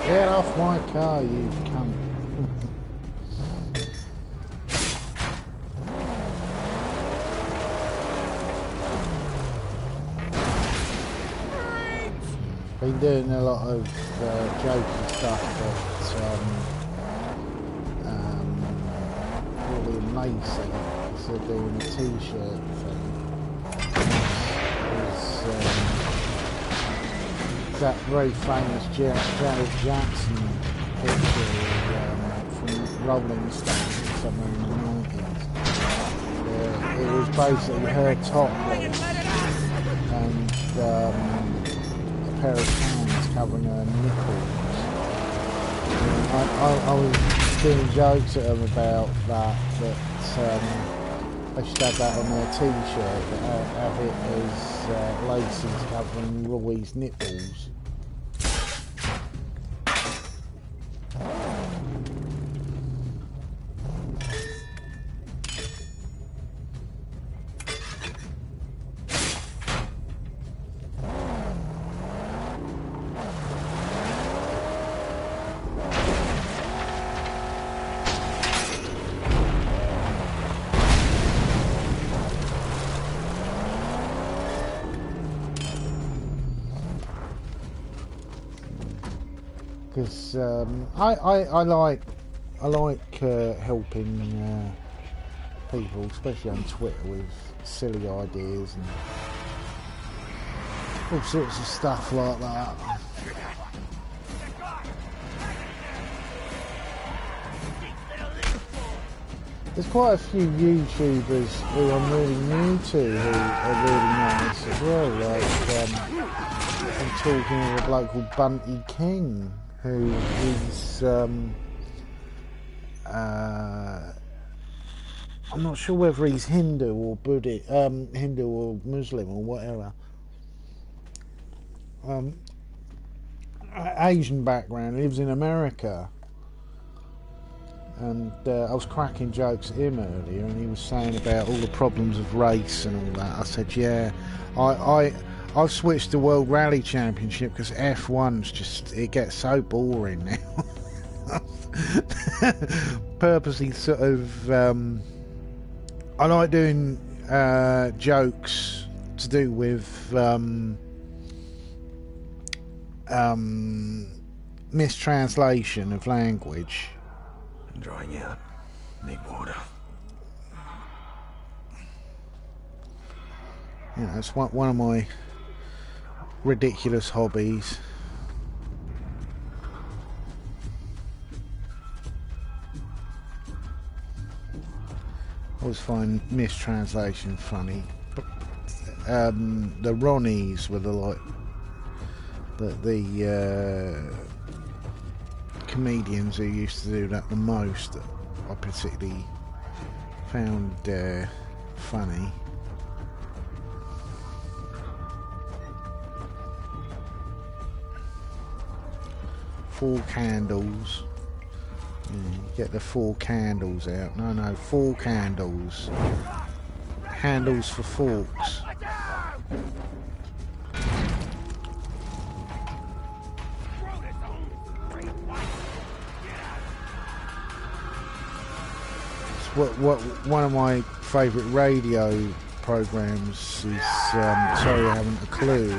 Get off my car, you cunt. Been doing a lot of jokey stuff at really amazing. So doing a t-shirt thing. That very famous Janet Jackson picture from Rolling Stones somewhere in the 90s. It was basically her topless and a pair of pants covering her nipples. I was doing jokes at them about that they should have that on their t-shirt, but have it as laces covering Roy's nipples. because I like helping people, especially on Twitter, with silly ideas and all sorts of stuff like that. There's quite a few YouTubers who I'm really new to who are really nice as well. Like I'm talking with a bloke called Bunty King, who is I'm not sure whether he's Hindu or Buddhist, Hindu or Muslim or whatever. Asian background, lives in America. And I was cracking jokes at him earlier, and he was saying about all the problems of race and all that. I said, yeah, I've switched to World Rally Championship because F1's just, it gets so boring now. Purposely sort of, I like doing jokes to do with mistranslation of language. I'm drying out. Need water. You know, it's one of my ridiculous hobbies. I always find mistranslation funny. The Ronnies were the comedians who used to do that the most, that I particularly found funny. Four candles. Yeah, get the 4 candles out. No, 4 candles. Handles for forks. What one of my favourite radio programs is Sorry I Haven't a Clue,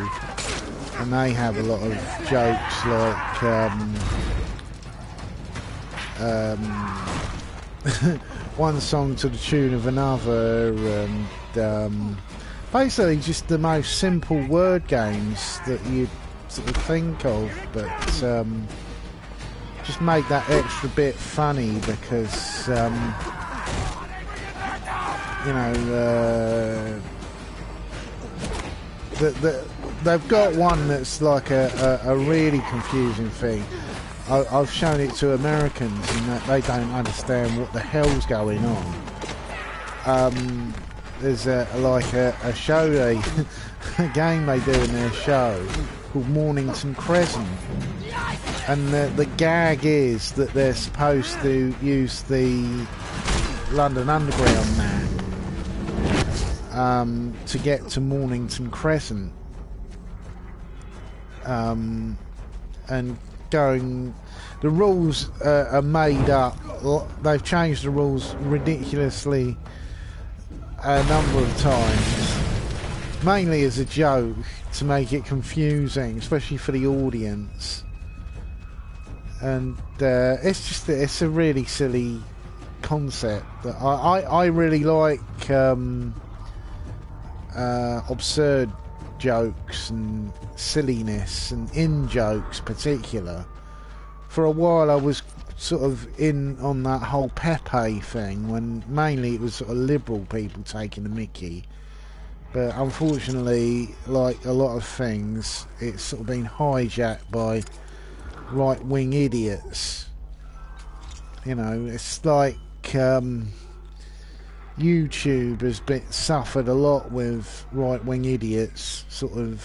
and they have a lot of jokes like one song to the tune of another, and basically just the most simple word games that you sort of think of, but just make that extra bit funny because you know, they've got one that's like a really confusing thing. I've shown it to Americans and that they don't understand what the hell's going on. There's a show a game they do in their show called Mornington Crescent, and the gag is that they're supposed to use the London Underground map to get to Mornington Crescent, and going, the rules are made up. They've changed the rules ridiculously a number of times, mainly as a joke to make it confusing, especially for the audience. And it's a really silly concept that I really like. Absurd jokes and silliness, and in jokes particular. For a while I was sort of in on that whole Pepe thing, when mainly it was sort of liberal people taking the mickey, but unfortunately, like a lot of things, it's sort of been hijacked by right-wing idiots. You know, it's like YouTube has suffered a lot with right-wing idiots sort of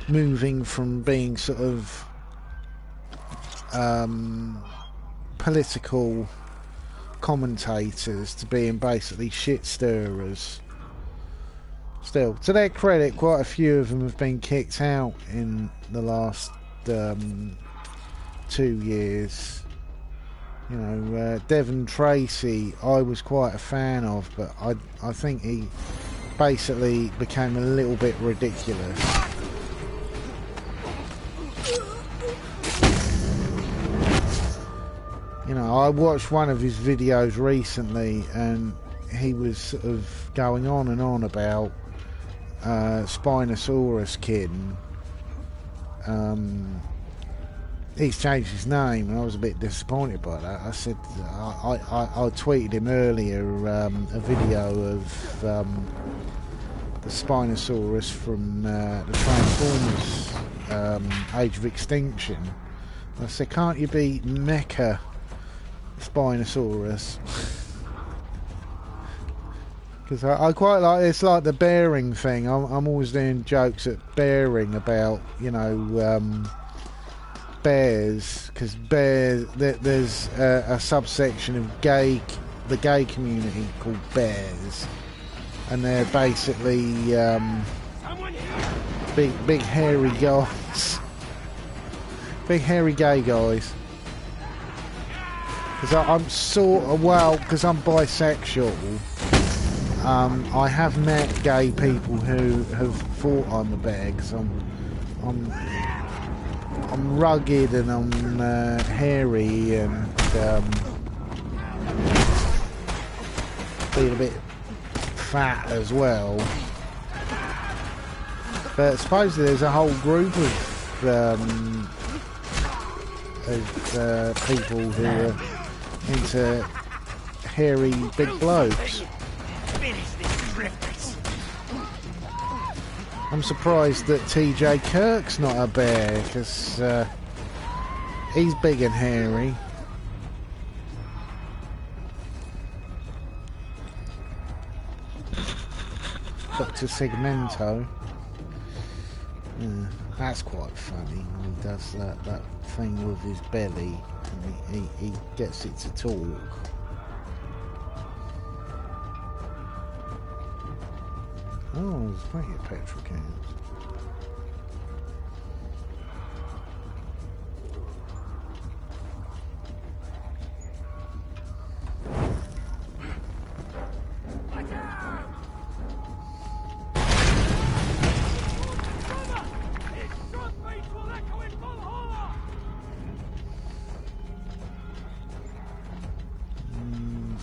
moving from being sort of political commentators to being basically shit stirrers. Still, to their credit, quite a few of them have been kicked out in the last 2 years. You know, Devon Tracy, I was quite a fan of, but I think he basically became a little bit ridiculous. You know, I watched one of his videos recently, and he was sort of going on and on about Spinosaurus Kid. He's changed his name, and I was a bit disappointed by that. I said, I tweeted him earlier a video of the Spinosaurus from the Transformers Age of Extinction. I said, can't you be Mecha Spinosaurus? Because I quite like, it's like the bearing thing. I'm always doing jokes at bearing about, you know, bears, because bears, there's a subsection of the gay community called bears, and they're basically big hairy guys, big hairy gay guys. Because I'm sort of, well, because I'm bisexual, I have met gay people who have thought I'm a bear, because I'm rugged and I'm hairy and being a bit fat as well. But supposedly there's a whole group of people who are into hairy big blokes. I'm surprised that TJ Kirk's not a bear, because he's big and hairy. Dr. Segmento. Yeah, that's quite funny. He does that thing with his belly, and he gets it to talk. Oh, there's plenty of petrol cans.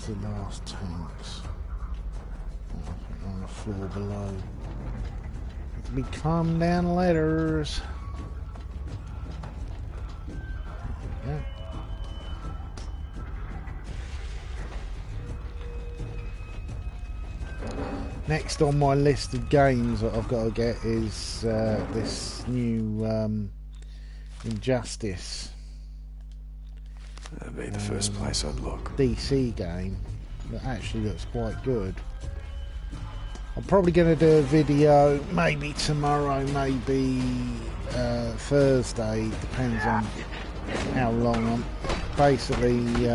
The last tanks on the floor below. Have to be calmed down letters. Yeah. Next on my list of games that I've got to get is this new Injustice. That'd be the first place I'd look. DC game that actually looks quite good. I'm probably going to do a video maybe tomorrow, maybe Thursday, depends on how long. I'm basically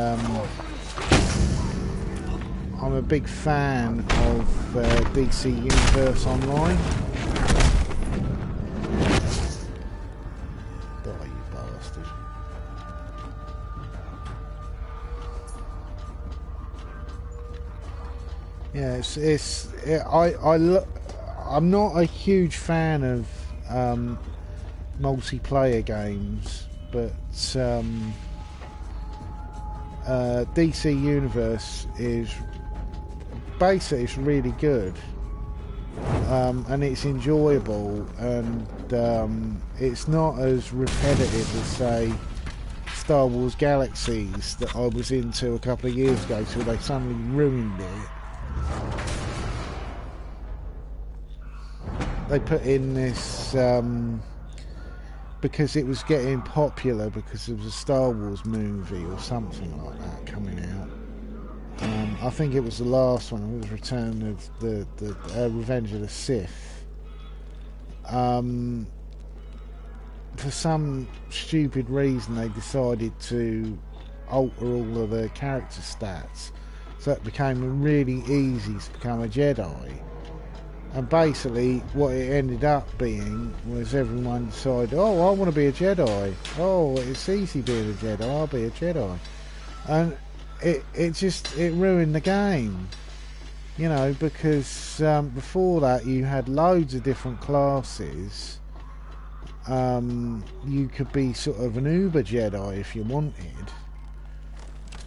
I'm a big fan of DC Universe Online. Die, you bastard. Yeah, I'm not a huge fan of multiplayer games, but DC Universe is basically, it's really good, and it's enjoyable, and it's not as repetitive as, say, Star Wars Galaxies that I was into a couple of years ago till they suddenly ruined it. They put in this because it was getting popular because there was a Star Wars movie or something like that coming out. I think it was the last one. It was Return of the Revenge of the Sith. For some stupid reason, they decided to alter all of the character stats, so it became really easy to become a Jedi. And basically, what it ended up being was everyone decided, oh, I want to be a Jedi. Oh, it's easy being a Jedi. I'll be a Jedi. And it ruined the game, you know, because before that you had loads of different classes. You could be sort of an uber Jedi if you wanted,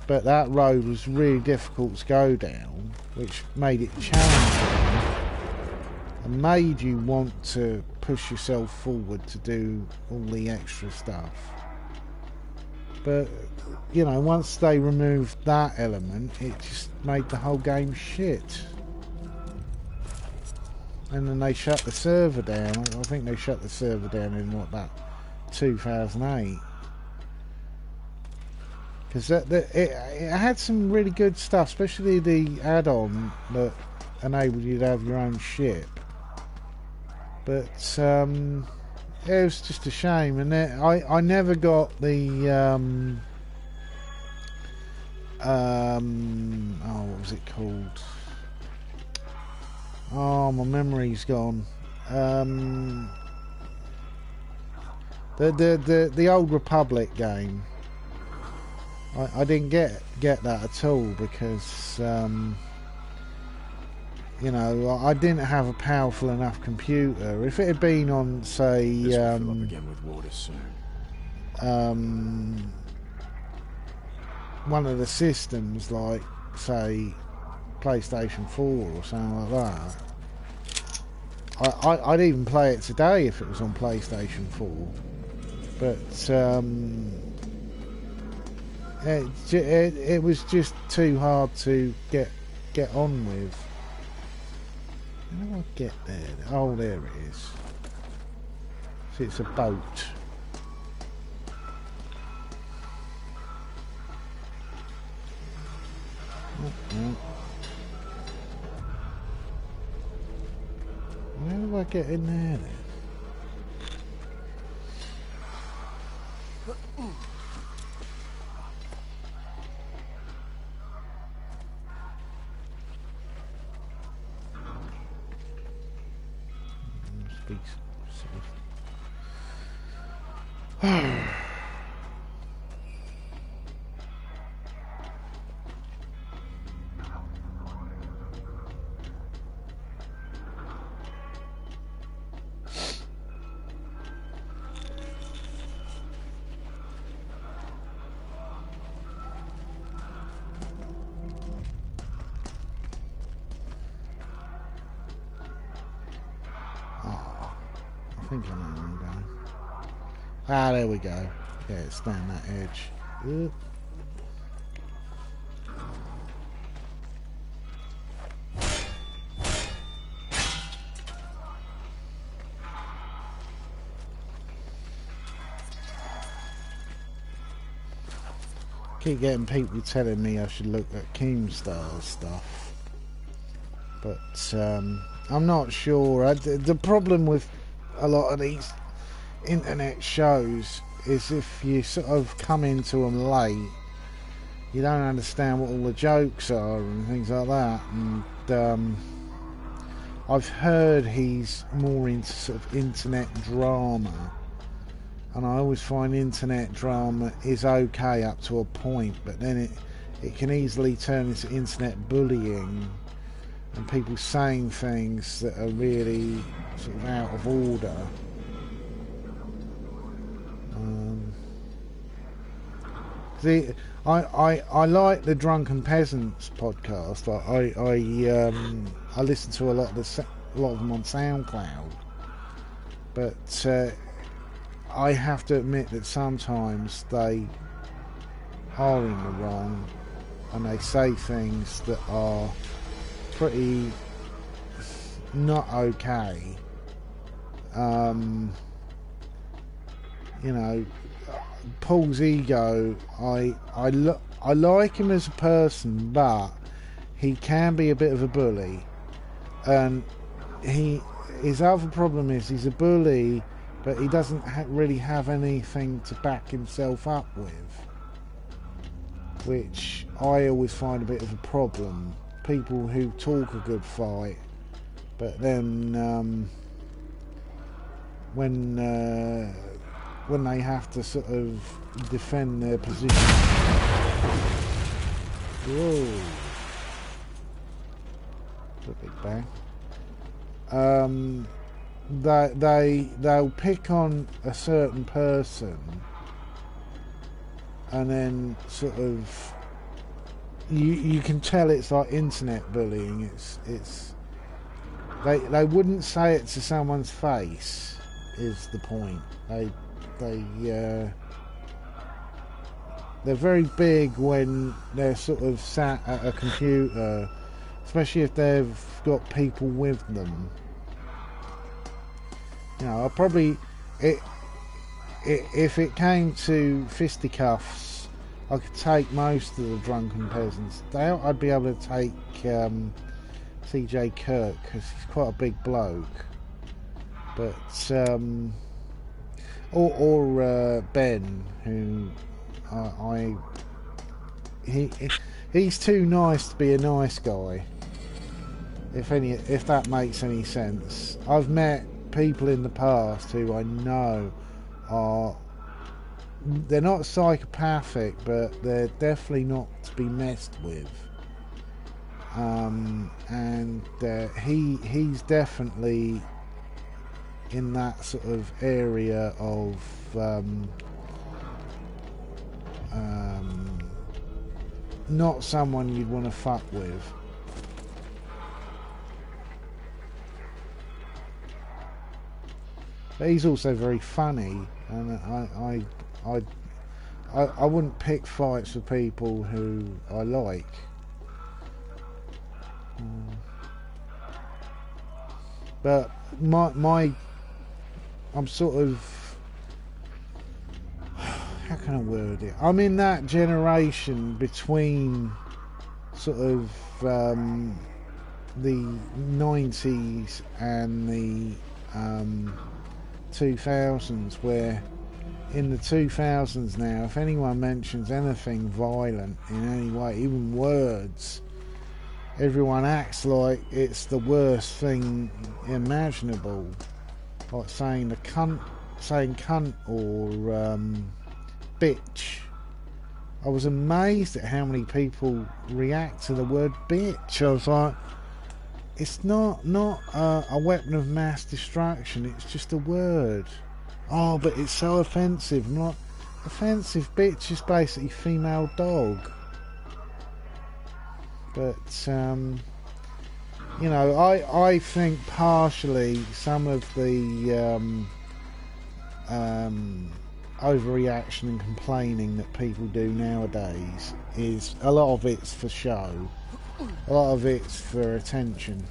but that road was really difficult to go down, which made it challenging and made you want to push yourself forward to do all the extra stuff. But, you know, once they removed that element, it just made the whole game shit. And then they shut the server down. I think they shut the server down in, what, about 2008. Because it had some really good stuff, especially the add-on that enabled you to have your own ship. But it was just a shame, and I never got the what was it called? Oh, my memory's gone. The Old Republic game. I didn't get that at all because you know, I didn't have a powerful enough computer. If it had been on, say, This will fill up again with water soon. one of the systems, like, say, PlayStation 4 or something like that, I'd even play it today if it was on PlayStation 4. But it was just too hard to get on with. How do I get there? Oh, there it is. See, it's a boat. Where do I get in there then? I think I know where I'm going. Ah, there we go. Yeah, it's down that edge. Ooh. Keep getting people telling me I should look at Keemstar stuff, but I'm not sure. The problem with a lot of these internet shows is if you sort of come into them late, you don't understand what all the jokes are and things like that. And I've heard he's more into sort of internet drama, and I always find internet drama is okay up to a point, but then it can easily turn into internet bullying and people saying things that are really sort of out of order. I like the Drunken Peasants podcast. I listen to a lot of them on SoundCloud, but I have to admit that sometimes they are in the wrong and they say things that are pretty not okay. You know, Paul's ego, I like him as a person, but he can be a bit of a bully, and his other problem is he's a bully, but he doesn't really have anything to back himself up with, which I always find a bit of a problem. People who talk a good fight, but then when they have to sort of defend their position. Whoa. That's a big bang. They'll pick on a certain person and then sort of you can tell it's like internet bullying. They wouldn't say it to someone's face. Is the point? They're very big when they're sort of sat at a computer, especially if they've got people with them. You know, if it came to fisticuffs, I could take most of the drunken peasants. I'd be able to take C.J. Kirk because he's quite a big bloke, but or Ben, who he's too nice to be a nice guy. If that makes any sense. I've met people in the past who I know they're not psychopathic, but they're definitely not to be messed with. And he's definitely in that sort of area of not someone you'd want to fuck with. But he's also very funny, and I wouldn't pick fights with people who I like. But I'm sort of, how can I word it? I'm in that generation between sort of the 90s and the 2000s, where in the 2000s now, if anyone mentions anything violent in any way, even words, everyone acts like it's the worst thing imaginable, like saying cunt or bitch. I was amazed at how many people react to the word bitch. I was like, it's not a weapon of mass destruction, it's just a word. Oh, but it's so offensive. Not offensive. Bitch is basically female dog. But you know, I think partially some of the overreaction and complaining that people do nowadays is a lot of it's for show, a lot of it's for attention.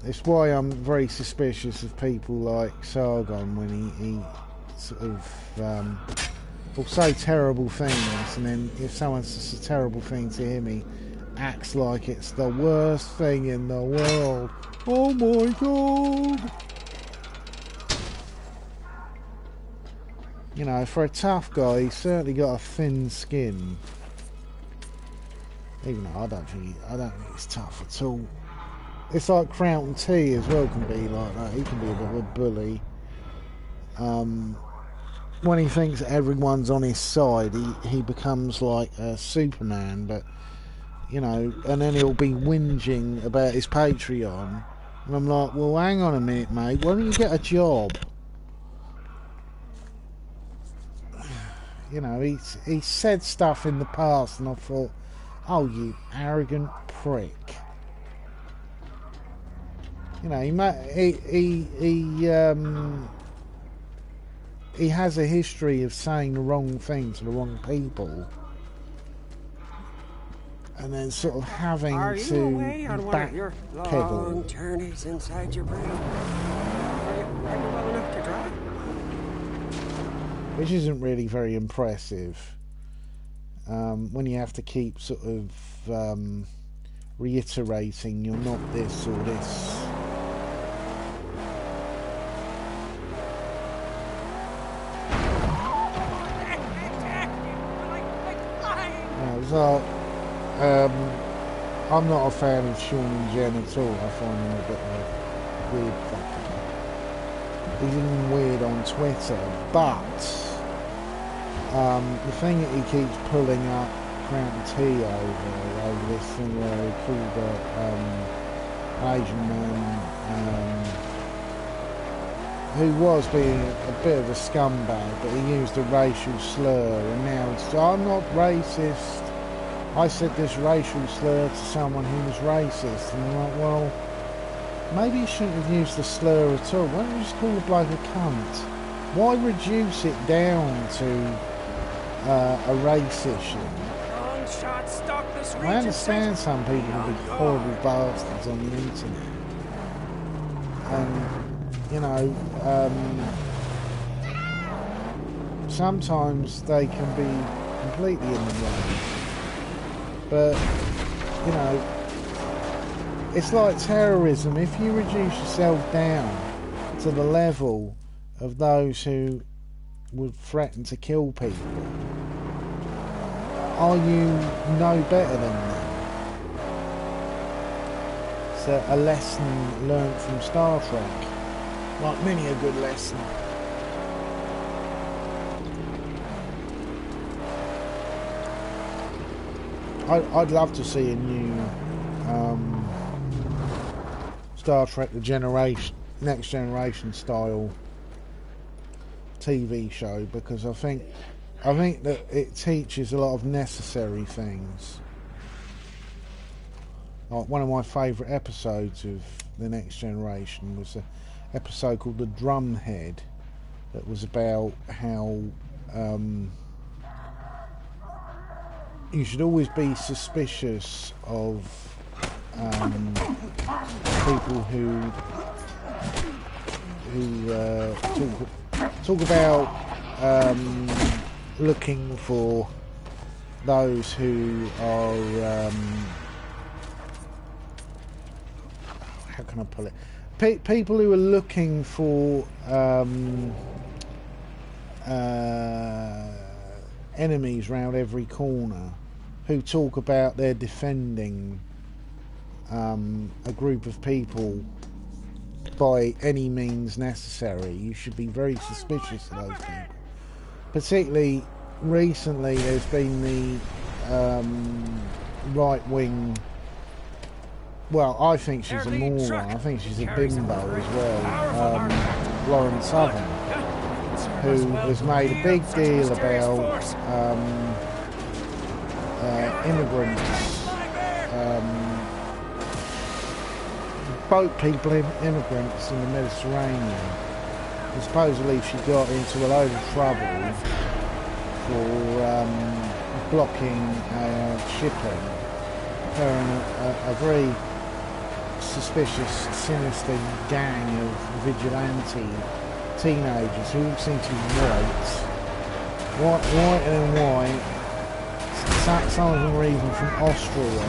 It's why I'm very suspicious of people like Sargon when he sort of will say terrible things, and then if someone says a terrible thing to him, he acts like it's the worst thing in the world. Oh my god! You know, for a tough guy, he's certainly got a thin skin. Even though I don't think he's tough at all. It's like Crown T as well can be like that. He can be a bit of a bully. When he thinks everyone's on his side, he becomes like a Superman. But you know, and then he'll be whinging about his Patreon, and I'm like, well, hang on a minute, mate. Why don't you get a job? You know, he said stuff in the past, and I thought, oh, you arrogant prick. You know, he has a history of saying the wrong thing to the wrong people, and then sort of having Are you to away on one of your long backpedal. journeys inside your brain? Are you well enough to drive? Which isn't really very impressive when you have to keep sort of reiterating you're not this or this. So, I'm not a fan of Sean and Jen at all. I find him a bit of a weird fucker. He's even weird on Twitter, but the thing that he keeps pulling up Crown T over this thing where he called an Asian man who was being a bit of a scumbag, but he used a racial slur, and now it's, I'm not racist. I said this racial slur to someone who was racist, and I'm like, well, maybe you shouldn't have used the slur at all. Why don't you just call the bloke a cunt? Why reduce it down to a race issue? Long shot stalk this region. I understand some people will be horrible bastards on the internet, and you know, sometimes they can be completely in the wrong. But you know, it's like terrorism. If you reduce yourself down to the level of those who would threaten to kill people, are you no better than them? It's a lesson learned from Star Trek, like many a good lesson. I'd love to see a new Star Trek Next Generation style TV show, because I think that it teaches a lot of necessary things. Like one of my favourite episodes of the Next Generation was an episode called The Drumhead, that was about how you should always be suspicious of people who talk about looking for those who are how can I put it? People who are looking for enemies round every corner, who talk about they're defending a group of people by any means necessary. You should be very suspicious of those people. Particularly recently, there's been the right-wing. Well, I think she's a moron. I think she's a bimbo as well. Lauren Southern, who has made a big deal about immigrants, boat people, immigrants in the Mediterranean. And supposedly she got into a load of trouble for blocking shipping. Her and a very suspicious, sinister gang of vigilante teenagers who all seem to be white and white. Some of them were even from Austria.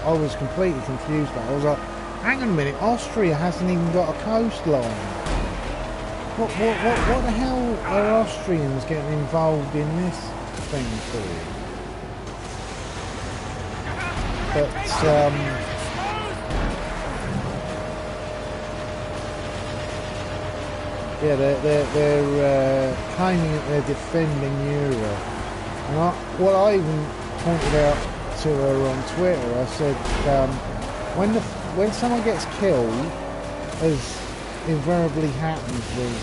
I was completely confused by it. I was like, hang on a minute, Austria hasn't even got a coastline. What the hell are Austrians getting involved in this thing for? But yeah, they're claiming that they're defending Europe. And what I even pointed out to her on Twitter, I said, when someone gets killed, as invariably happens with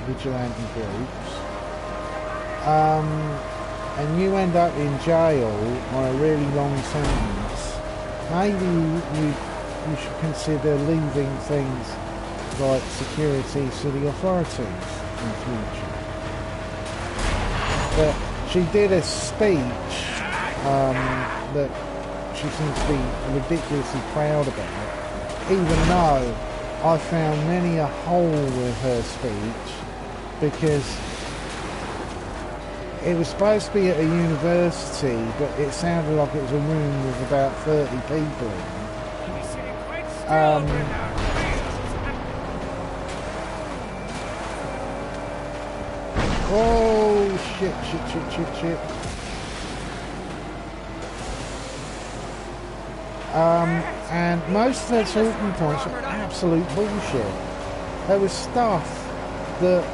vigilante groups, and you end up in jail on a really long sentence, maybe you should consider leaving things like security to the authorities in the future. But she did a speech that she seems to be ridiculously proud about, even though I found many a hole with her speech, because it was supposed to be at a university, but it sounded like it was a room with about 30 people in. Oh, shit. And most of their talking points were absolute bullshit. There was stuff that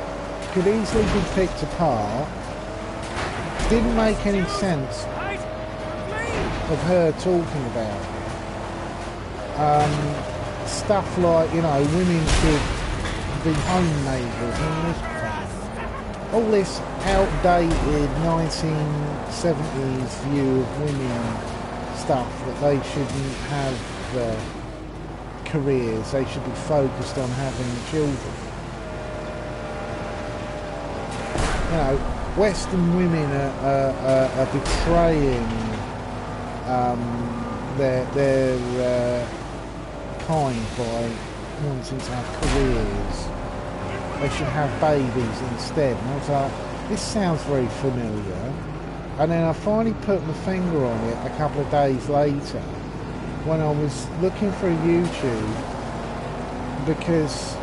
could easily be picked apart, didn't make any sense of her talking about it. Stuff like, women should to be homemakers and this crap. All this outdated 1970s view of women stuff, that they shouldn't have careers, they should be focused on having children. You know, Western women are betraying their kind by wanting to have careers. They should have babies instead. And I was like, this sounds very familiar. And then I finally put my finger on it a couple of days later when I was looking through YouTube, because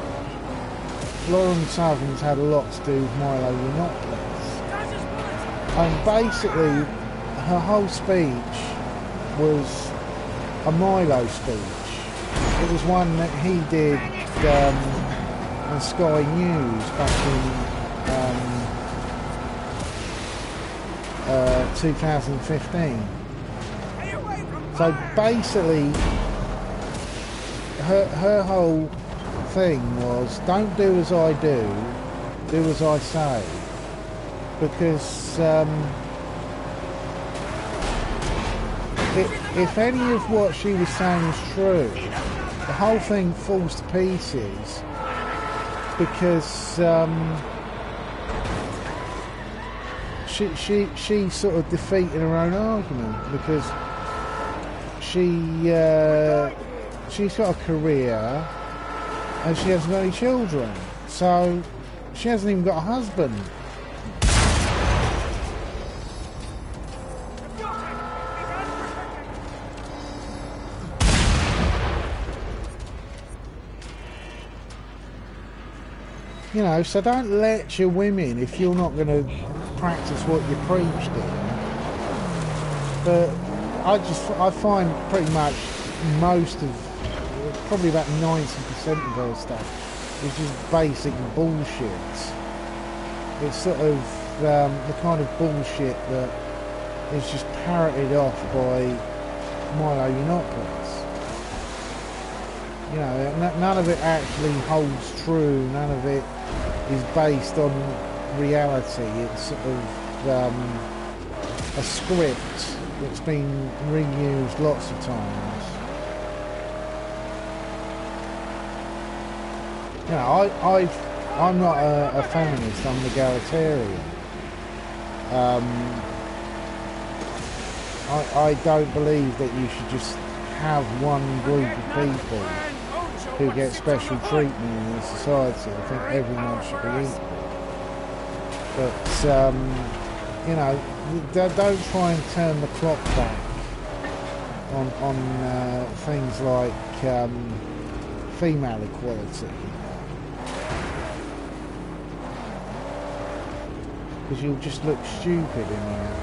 Lauren Southern's had a lot to do with Milo Yiannopoulos. And basically, her whole speech was a Milo speech. It was one that he did on Sky News back in 2015. So basically, her whole thing was, don't do as I do as I say. Because if any of what she was saying is true, the whole thing falls to pieces, because she sort of defeated her own argument, because she's got a career and she hasn't got any children, so she hasn't even got a husband. You know, so don't lecture women if you're not going to practice what you preached in. But I find pretty much most of, probably about 90% of her stuff is just basic bullshit. It's sort of the kind of bullshit that is just parroted off by Milo Yiannopoulos. You know, none of it actually holds true, none of it is based on reality. It's sort of a script that's been reused lots of times. You know, I'm not a feminist, I'm an egalitarian. I don't believe that you should just have one group of people who get special treatment in society. I think everyone should be equal. But, you know, don't try and turn the clock back on things like female equality. Because you'll just look stupid in there.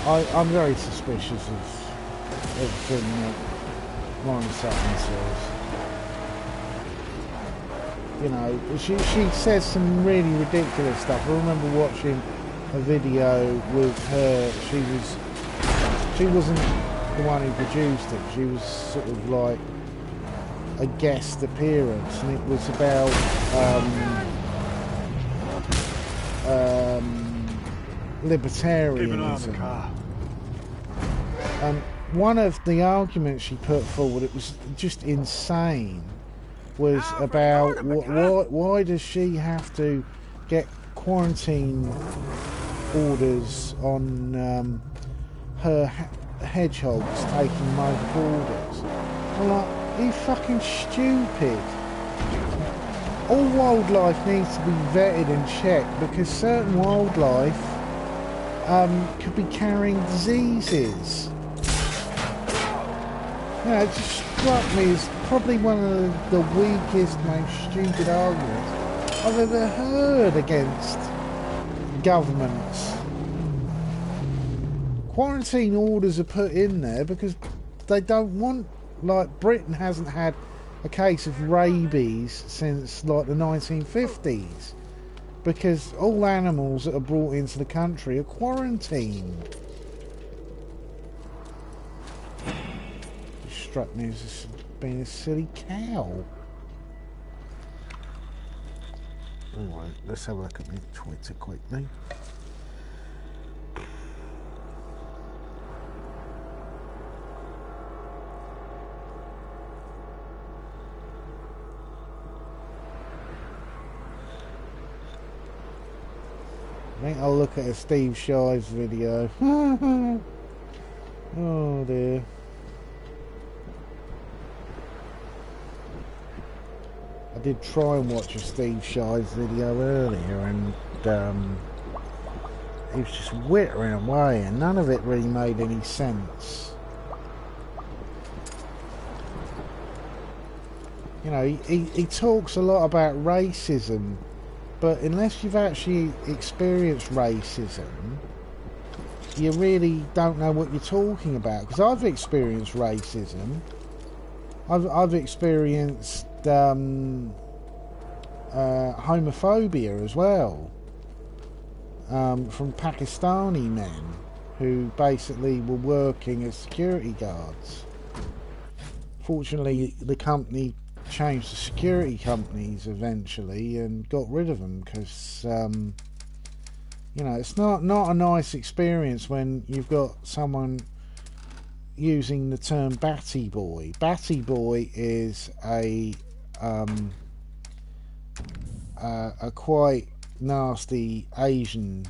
I'm very suspicious of everything that Lauren Sutton says. You know, she says some really ridiculous stuff. I remember watching a video with her. She wasn't the one who produced it. She was sort of like a guest appearance, and it was about libertarianism. And one of the arguments she put forward, it was just insane, was about why does she have to get quarantine orders on her hedgehogs taking them over borders. I'm like, are you fucking stupid? All wildlife needs to be vetted and checked, because certain wildlife could be carrying diseases. You know, just struck me as probably one of the weakest, most stupid arguments I've ever heard against governments. Quarantine orders are put in there because they don't want, like, Britain hasn't had a case of rabies since like the 1950s because all animals that are brought into the country are quarantined. It struck me as being a silly cow. Alright, let's have a look at my Twitter quickly. I think I'll look at a Steve Shives video. Oh dear. I did try and watch a Steve Shives video earlier and he was just whittering away and none of it really made any sense. You know, he talks a lot about racism, but unless you've actually experienced racism, you really don't know what you're talking about. Because I've experienced racism. I've experienced homophobia as well, from Pakistani men who basically were working as security guards. Fortunately, the company changed the security companies eventually and got rid of them because you know, it's not a nice experience when you've got someone using the term batty boy. Batty boy is a quite nasty Asian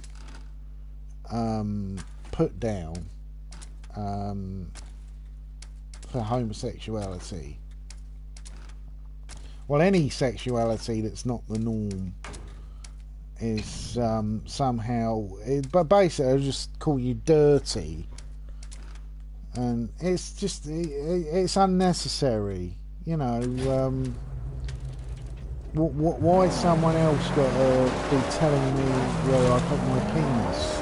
put down for homosexuality. Well, any sexuality that's not the norm is somehow... but basically, I just call you dirty. And it's just... it's unnecessary. You know, why someone else got to be telling me where I put my penis?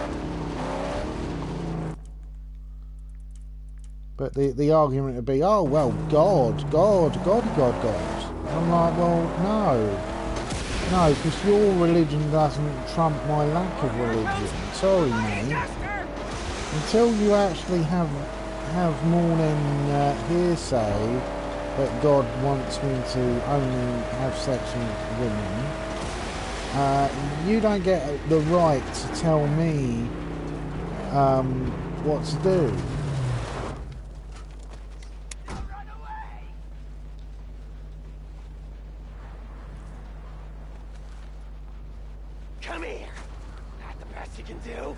But the argument would be, oh, well, God. I'm like, well, no, because your religion doesn't trump my lack of religion. Sorry, mate. Until you actually have more than hearsay that God wants me to only have sex with women, you don't get the right to tell me what to do. Come here. Not the best you can do.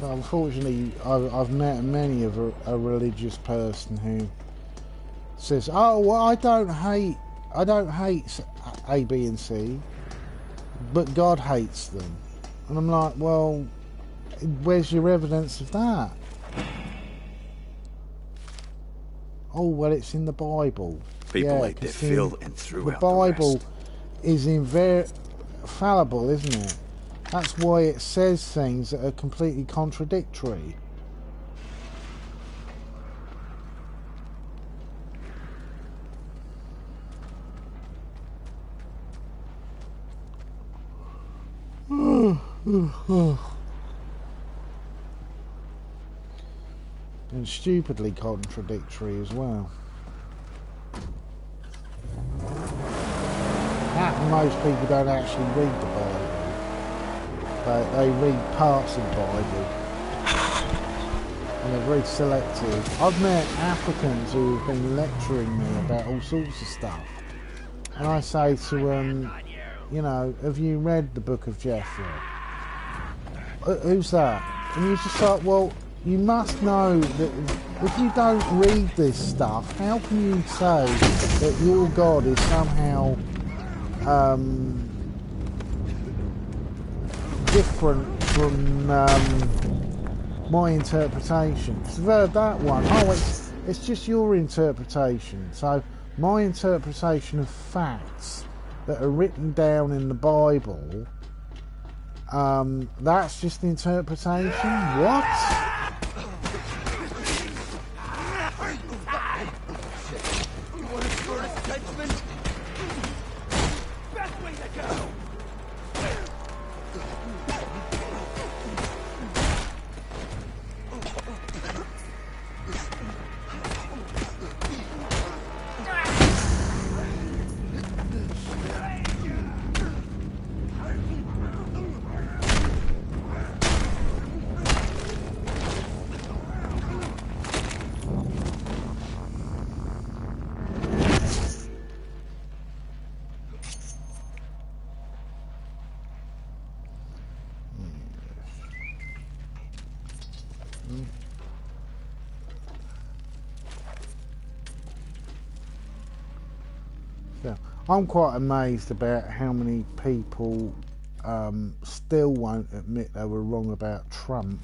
Well, unfortunately, I've met many of a religious person who says, "Oh, well, I don't hate A, B, and C, but God hates them," and I'm like, "Well, where's your evidence of that?" "Oh, well, it's in the Bible." People yeah, like that fill and threw out the Bible the rest. is infallible, isn't it? That's why it says things that are completely contradictory. And stupidly contradictory as well. Most people don't actually read the Bible. They read parts of the Bible. and they're very selective. I've met Africans who have been lecturing me about all sorts of stuff, and I say to them, you know, have you read the Book of Jethro? Who's that? And you're just like, well, you must know that if you don't read this stuff, how can you say that your God is somehow different from my interpretation? So that one, oh, it's just your interpretation. So my interpretation of facts that are written down in the Bible, that's just interpretation? What? I'm quite amazed about how many people still won't admit they were wrong about Trump.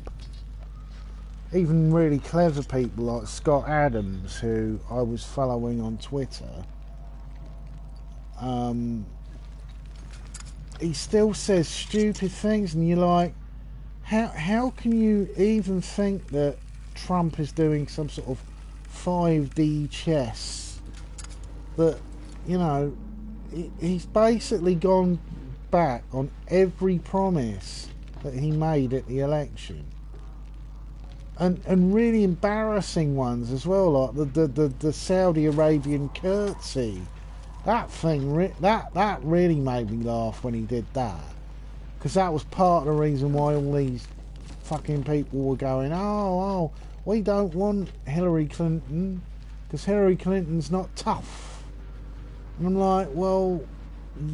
Even really clever people like Scott Adams, who I was following on Twitter, he still says stupid things, and you're like, how can you even think that Trump is doing some sort of 5D chess? That, you know, he's basically gone back on every promise that he made at the election, and really embarrassing ones as well, like the Saudi Arabian curtsy. That thing, that really made me laugh when he did that, because that was part of the reason why all these fucking people were going, oh, we don't want Hillary Clinton because Hillary Clinton's not tough. And I'm like, well,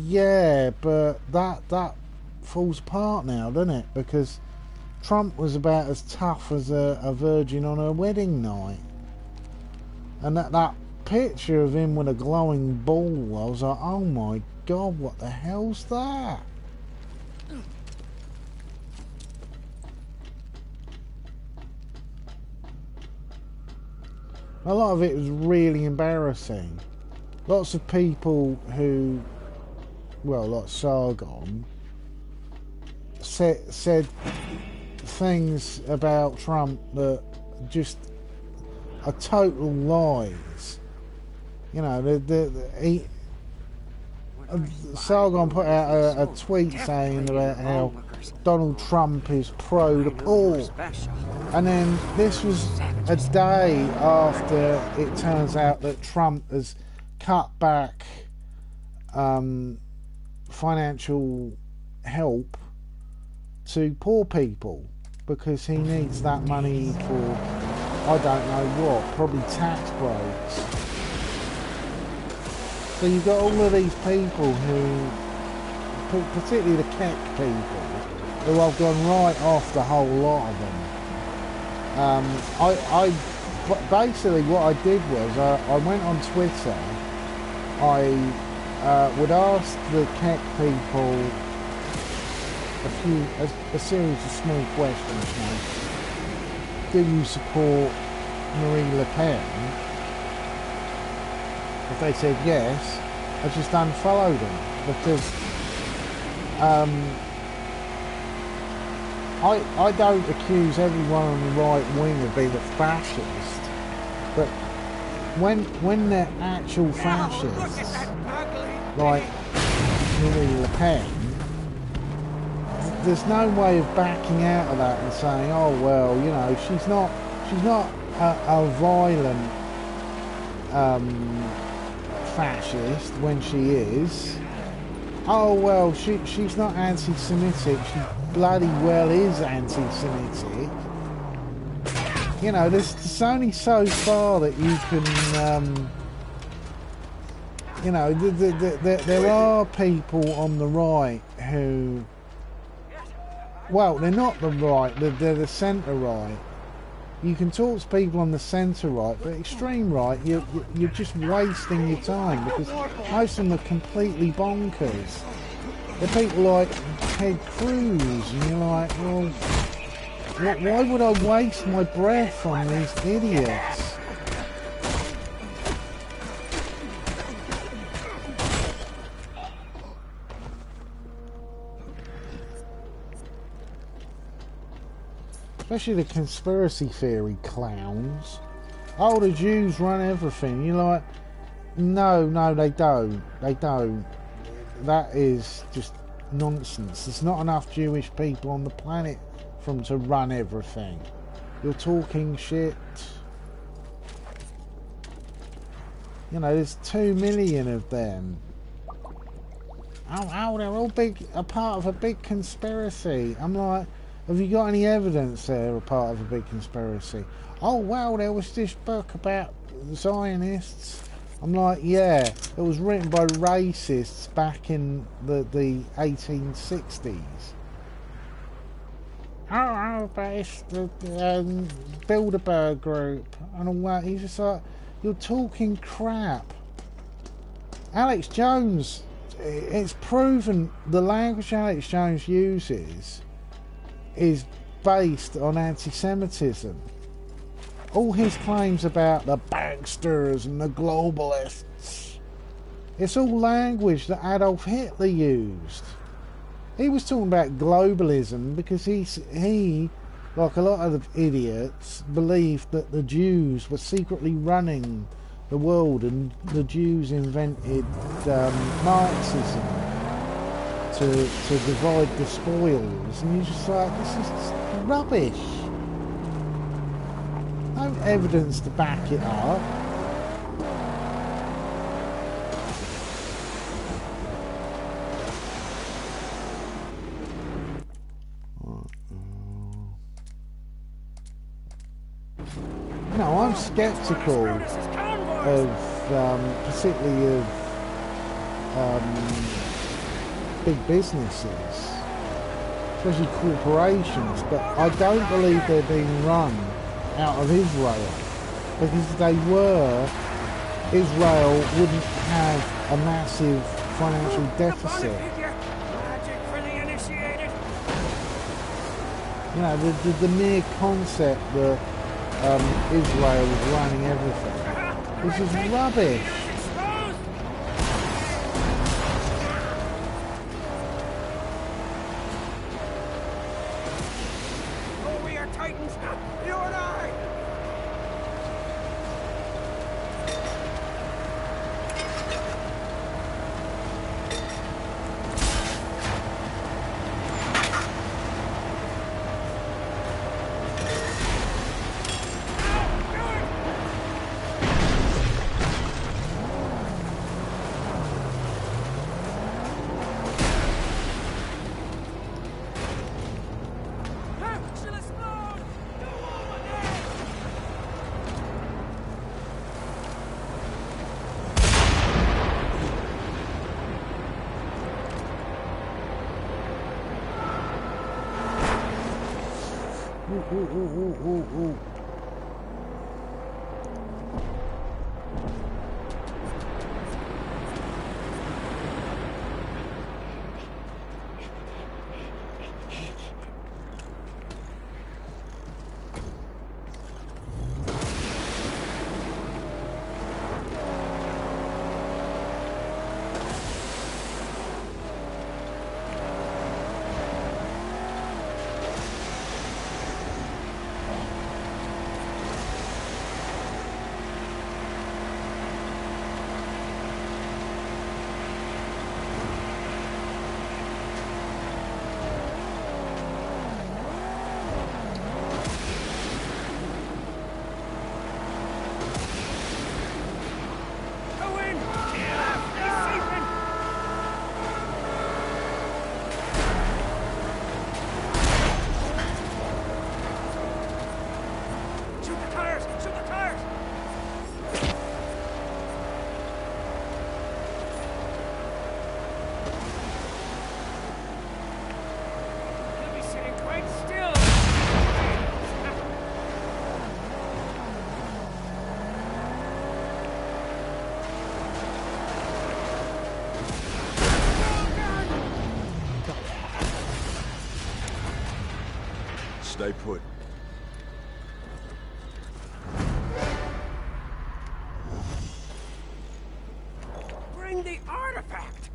yeah, but that falls apart now, doesn't it? Because Trump was about as tough as a virgin on her wedding night. And that picture of him with a glowing ball, I was like, oh my God, what the hell's that? A lot of it was really embarrassing. Lots of people who, well, like Sargon, said things about Trump that just are total lies. You know, Sargon put out a tweet saying about how Donald Trump is pro the poor, and then this was a day after it turns out that Trump has cut back financial help to poor people because he needs that money for, I don't know what, probably tax breaks. So you've got all of these people who, particularly the Keck people, who I've gone right off the whole lot of them. Basically what I did was I went on Twitter. I would ask the Keck people a series of small questions. You know, do you support Marine Le Pen? If they said yes, I just unfollowed them, because I don't accuse everyone on the right wing of being a fascist, but when they're actual fascists, like Marine Le Pen, there's no way of backing out of that and saying, oh well, you know, she's not a violent fascist when she is. Oh well, she's not anti-Semitic. She bloody well is anti-Semitic. You know, there's only so far that you can, you know, there are people on the right who, well, they're not the right, they're the centre right. You can talk to people on the centre right, but extreme right, you're just wasting your time, because most of them are completely bonkers. They're people like Ted Cruz, and you're like, well, why would I waste my breath on these idiots? Especially the conspiracy theory clowns. Oh, the Jews run everything. You're like, no, they don't. They don't. That is just nonsense. There's not enough Jewish people on the planet for them to run everything. You're talking shit. You know, there's 2 million of them. Oh, they're all a part of a big conspiracy. I'm like, have you got any evidence they're a part of a big conspiracy? Oh, well, there was this book about Zionists. I'm like, yeah, it was written by racists back in the 1860s. Oh, but it's the Bilderberg group and all that. He's just like, you're talking crap. Alex Jones, it's proven the language Alex Jones uses is based on anti-Semitism. All his claims about the banksters and the globalists, it's all language that Adolf Hitler used. He was talking about globalism because he, like a lot of the idiots, believed that the Jews were secretly running the world, and the Jews invented Marxism to divide the spoils. And you're just like, this is just rubbish. No evidence to back it up. No, I'm sceptical of, particularly of big businesses, especially corporations, but I don't believe they're being run out of Israel, because if they were, Israel wouldn't have a massive financial deficit. You know, the mere concept that Israel was running everything, this is rubbish. Oh, we are titans, you and I! Ooh. Shoot the tires! Shoot the tires! You'll be sitting quite still. Stay put. Bring the artifact!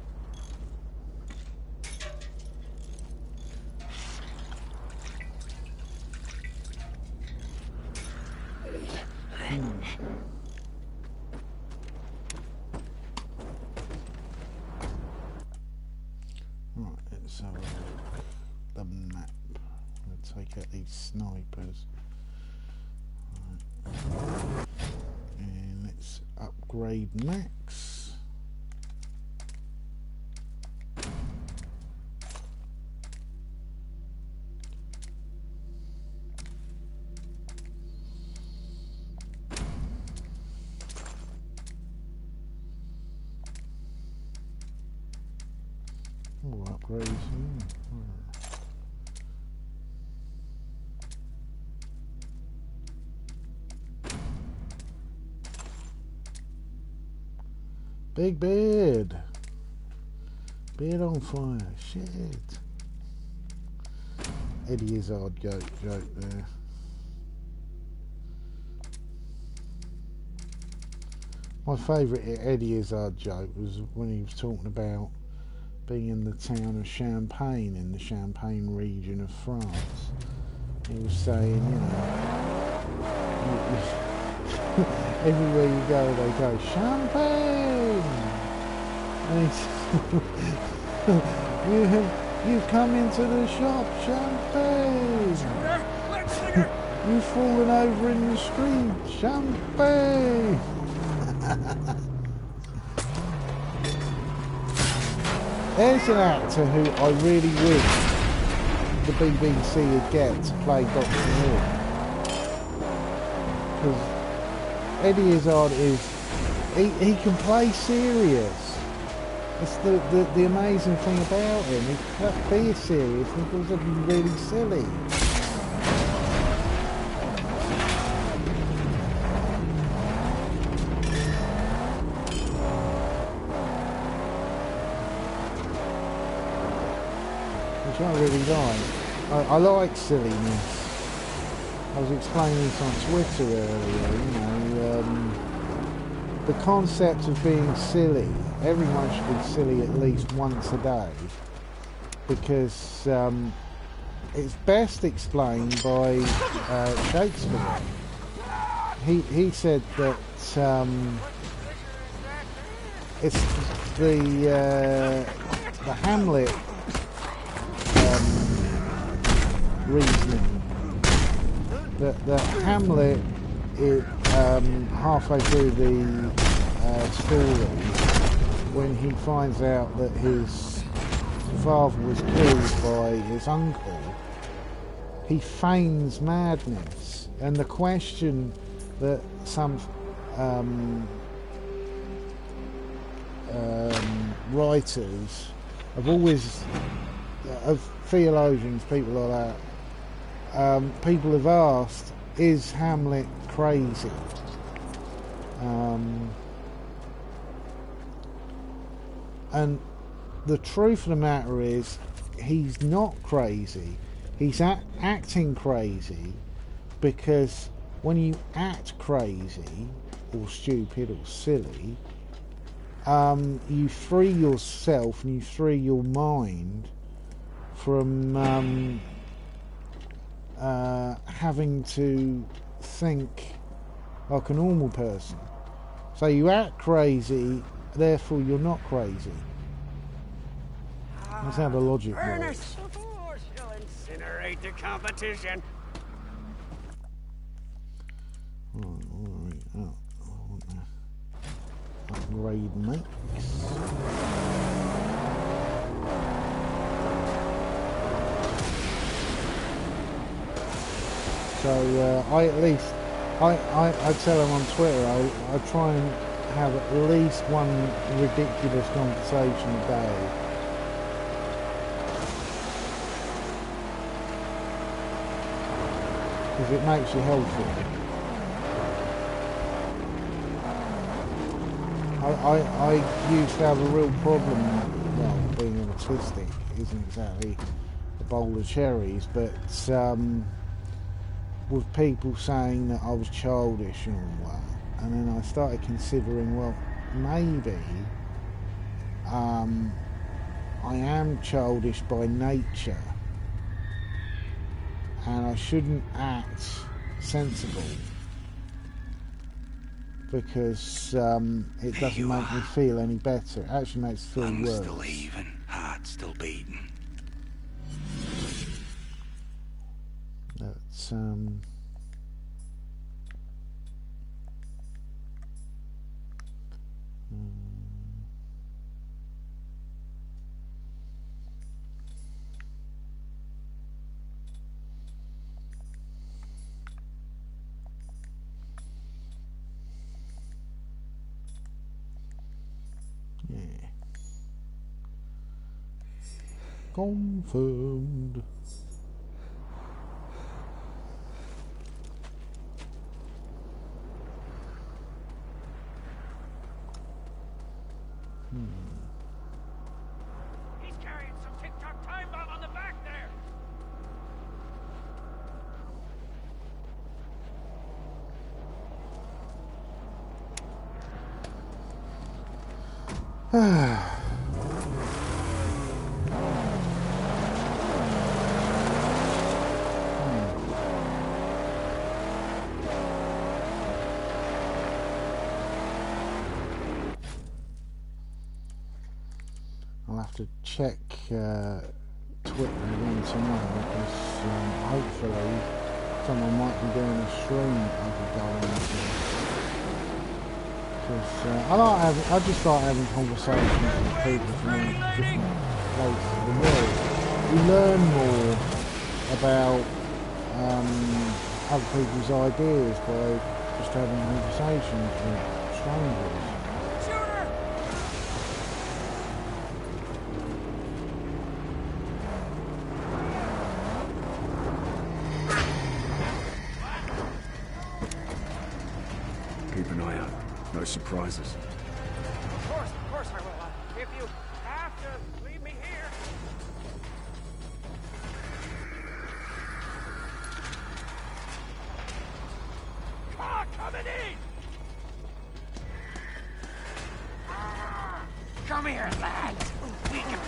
Right, let's have a look. The map. Let's take out these snipers. Right. And let's upgrade Max. Oh, upgrades. Big beard. Beard on fire. Shit. Eddie Izzard joke there. My favourite Eddie Izzard joke was when he was talking about being in the town of Champagne in the Champagne region of France. He was saying, you know, everywhere you go, they go, Champagne! And he said, you've come into the shop, Champagne! You've fallen over in the street, Champagne! There's an actor who I really wish the BBC would get to play Doctor Who. Because Eddie Izzard he can play serious. It's the amazing thing about him. He can't be serious because he'd be really silly. Which I really like. I like silliness. I was explaining this on Twitter earlier, you know, the concept of being silly. Everyone should be silly at least once a day, because it's best explained by Shakespeare. He said that it's the Hamlet reasoning that Hamlet, halfway through the story, when he finds out that his father was killed by his uncle, he feigns madness. And the question that some writers have always, of theologians, people like that, people have asked, is Hamlet crazy? And the truth of the matter is, he's not crazy. He's acting crazy, because when you act crazy or stupid or silly, you free yourself and you free your mind from having to think like a normal person. So you act crazy, therefore you're not crazy. That's how the logic works. She'll incinerate the competition. Alright, I want to upgrade Max. So I at least I tell them on Twitter, I try and have at least one ridiculous conversation a day. Because it makes you healthy. I used to have a real problem, well, being autistic isn't exactly a bowl of cherries, but with people saying that I was childish and all that. And then I started considering, well, maybe I am childish by nature and I shouldn't act sensible because it doesn't make me feel any better. It actually makes me feel Lungs worse. still heaving, heart still beating. That's yeah. Confirmed. He's carrying some TikTok time bomb on the back there. I'll have to check Twitter again tomorrow because hopefully someone might be doing a stream I could go into. Because I just like having conversations with people from different places of the world. You learn more about other people's ideas by just having conversations with strangers. Keep an eye out. No surprises. Of course I will. If you have to leave me here. Come on, coming in! Come here, lads. We can...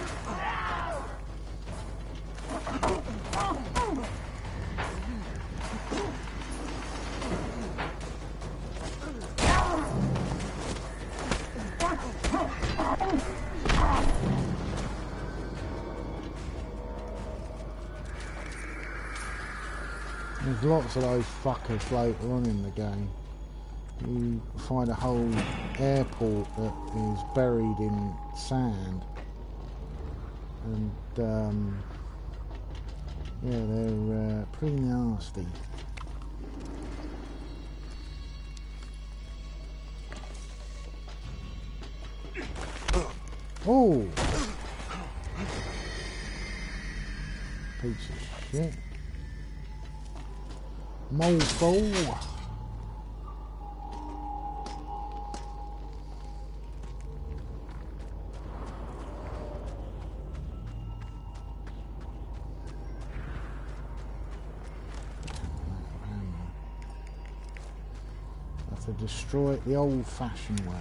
There's lots of those fuckers later on in the game. You find a whole airport that is buried in sand, and yeah, they're pretty nasty. Oh, piece of shit. Mofo. Have to destroy it the old-fashioned way.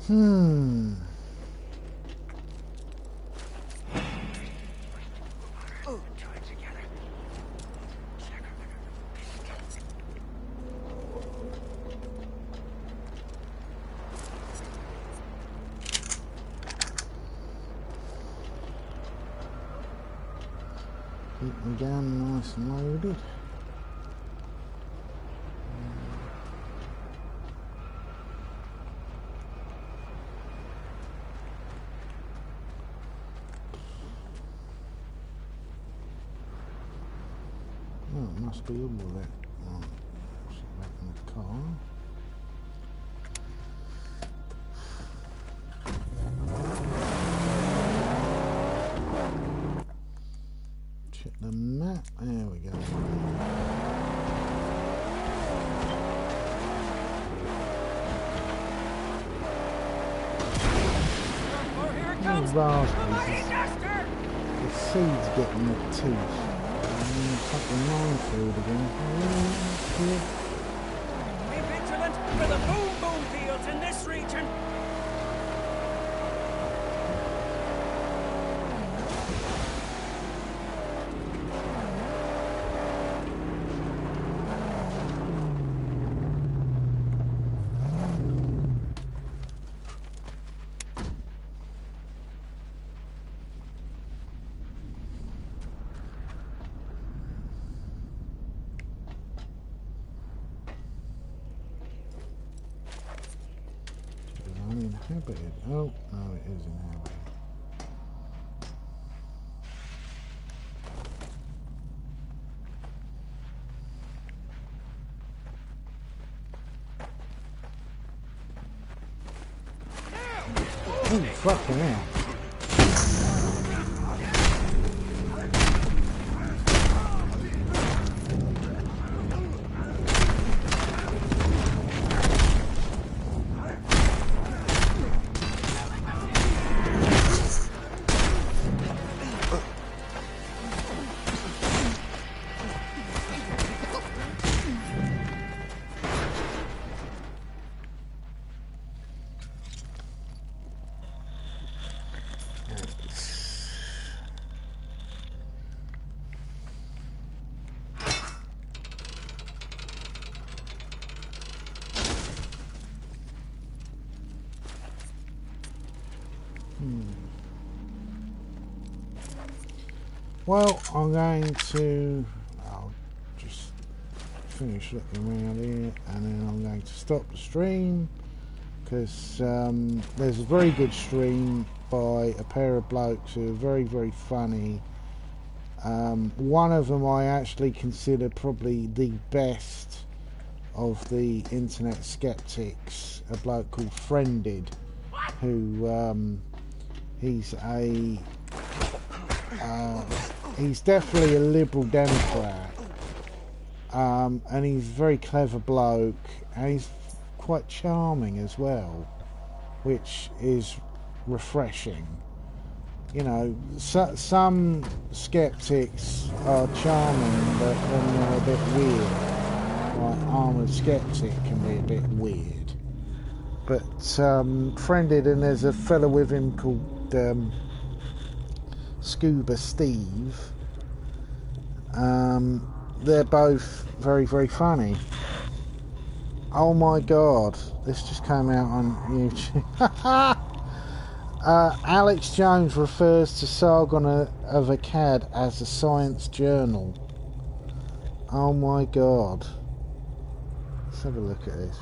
Hmm. Keep me down nice and loaded. Oh, it must be all of it. Right, put it back in the car. Check the map. There we go. Oh, here it comes! Raspberries. Duster! The seeds getting the tooth. Fucking minefield again. Be vigilant for the boom fields in this region! Uninhabited. Oh, no, it is inhabited. Oh, fucking hell. Well, I'm going to, I'll just finish looking around here and then I'm going to stop the stream because there's a very good stream by a pair of blokes who are very, very funny. One of them I actually consider probably the best of the internet skeptics, a bloke called Friended, who he's definitely a Liberal Democrat, and he's a very clever bloke, and he's quite charming as well, which is refreshing. You know, some skeptics are charming, but then they're a bit weird. Like Armoured Skeptic can be a bit weird. But Friended, and there's a fella with him called Scuba Steve. They're both very, very funny. Oh my god, this just came out on YouTube. Alex Jones refers to Sargon of Akkad as a science journal. Oh my god. Let's have a look at this.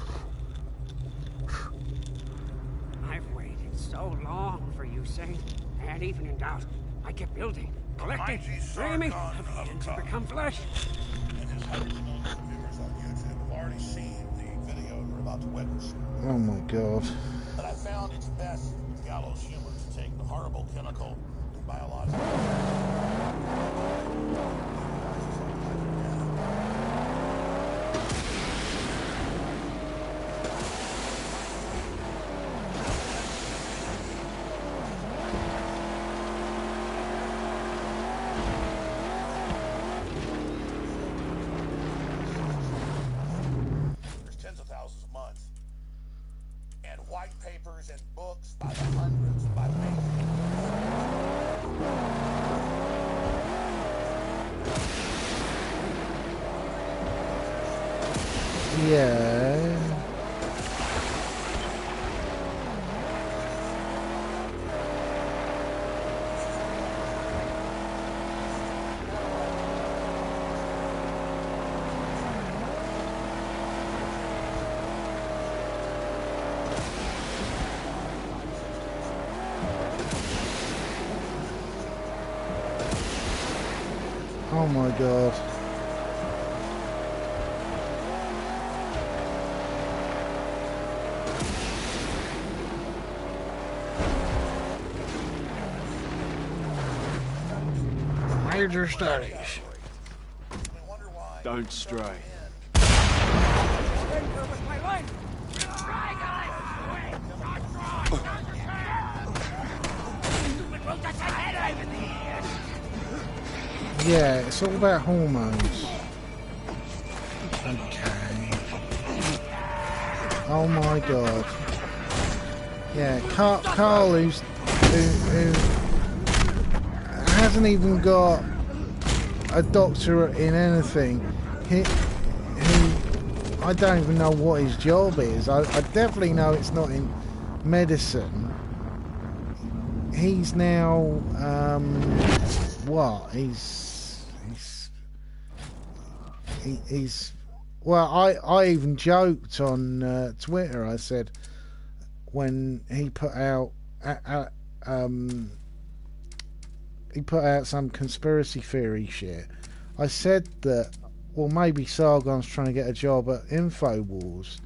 I've waited so long for you, Saint. And even in doubt, I kept building, collecting, dreaming of Eden to become flesh. And there's hundreds of millions of viewers on YouTube have already seen the video you're about to witness. Oh my god. But I found it's best with gallows humor to take the horrible chemical and biological. There's tens of thousands a month. And white paper papers and books by the hundreds, by the Yeah. Oh my god. Major studies. Don't stray. Yeah, it's all about hormones. Okay. Oh my god. Yeah, Carl who hasn't even got a doctorate in anything. He I don't even know what his job is. I definitely know it's not in medicine. He's now what? He's well. I even joked on Twitter. I said when he put out some conspiracy theory shit. I said that, well, maybe Sargon's trying to get a job at InfoWars,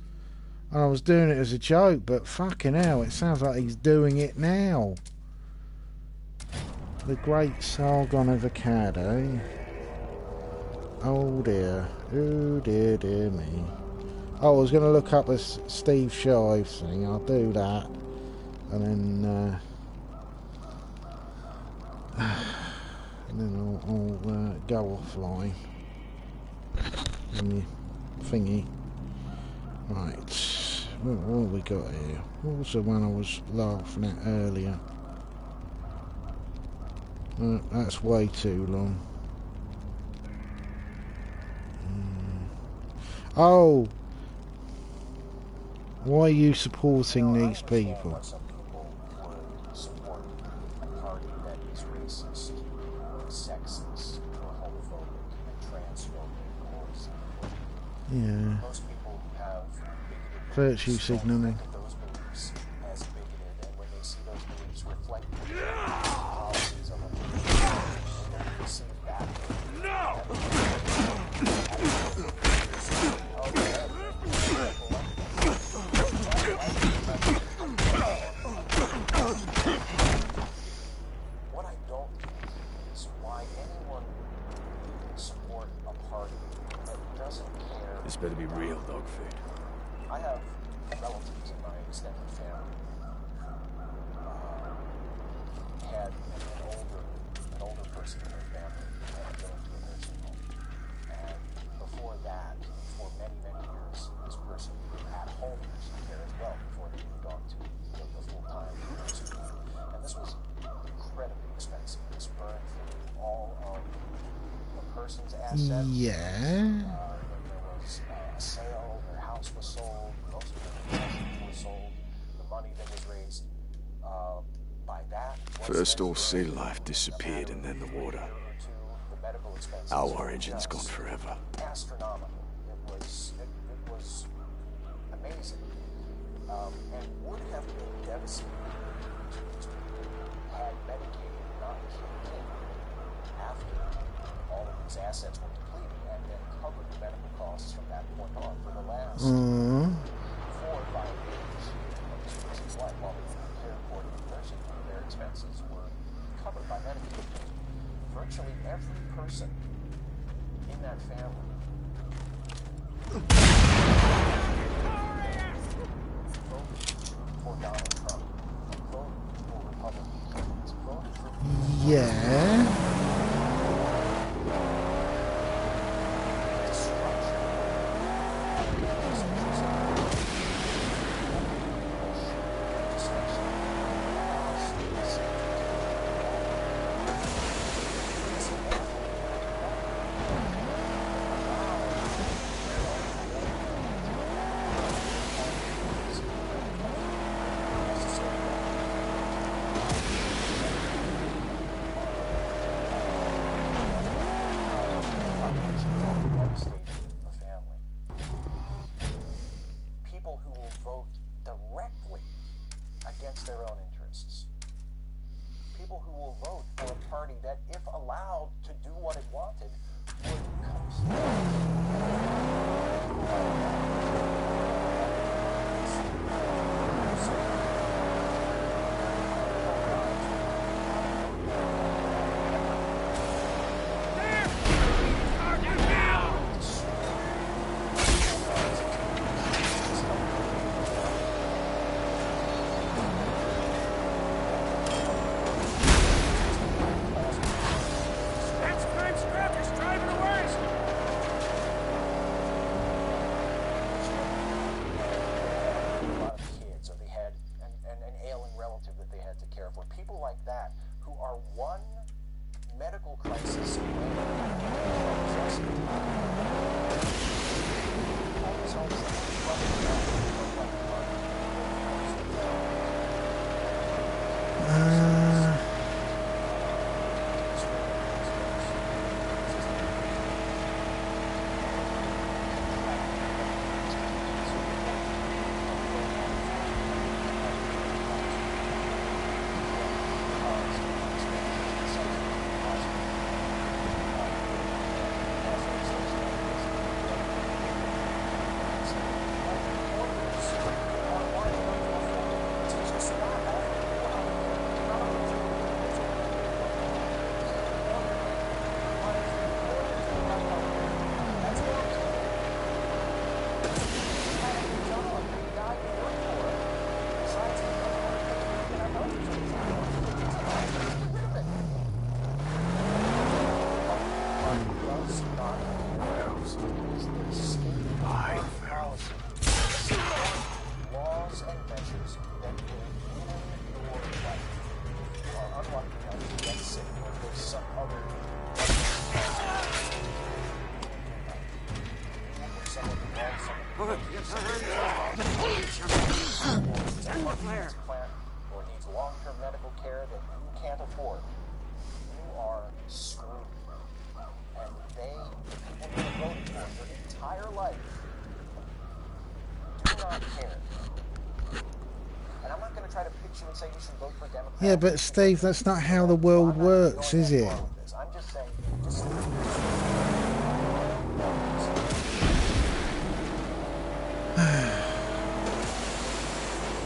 and I was doing it as a joke. But fucking hell, it sounds like he's doing it now. The great Sargon Avocado. Oh dear. Oh dear, dear me. Oh, I was going to look up this Steve Shives thing. I'll do that. And then... I'll go offline. And thingy. Right. What have we got here? What was the one I was laughing at earlier? That's way too long. Oh! Why are you supporting these people? Some people would support a party that is racist, sexist, or homophobic, and transphobic, or something. Yeah. Most people have bigoted Virtue beliefs, signaling. look at those beliefs as bigoted, and when they see those beliefs reflected in the policies of a people, they don't receive that. What I don't get is why anyone would support a party that doesn't care. This better be real dog food. I have relatives in my extended family had an older person in their family had been into a nursing home, and before that, for many years, this person was at home nursing care as well before they moved on to the full-time nursing home, and this was incredibly expensive. This burned through all of the person's assets. Yeah. There was a sale, their house was sold, most of their possessions were sold, the money that was raised by that. First all sea life disappeared and then the water. Our origin's gone forever. Astronomical. It was amazing. And would have been devastating to these people had Medicaid not kicked in after all of these assets were depleted and then covered the medical costs from that point on for the last 4 or 5 years of this person's life while they were in care court and nursing home. Their expenses were covered by Medicaid. Virtually every person in that family voted for Donald Trump, voted for Republican candidates, voted for Yeah. destruction. against their own interests. People who will vote for a party that, if allowed to do what it wanted, would or needs long-term medical care that you can't afford, you are screwed. And they, people you voted for your entire life, do not care. And I'm not going to try to pitch you and say you should vote for Democrats. Yeah, but Steve, that's not how the world works, is it? I'm just saying, just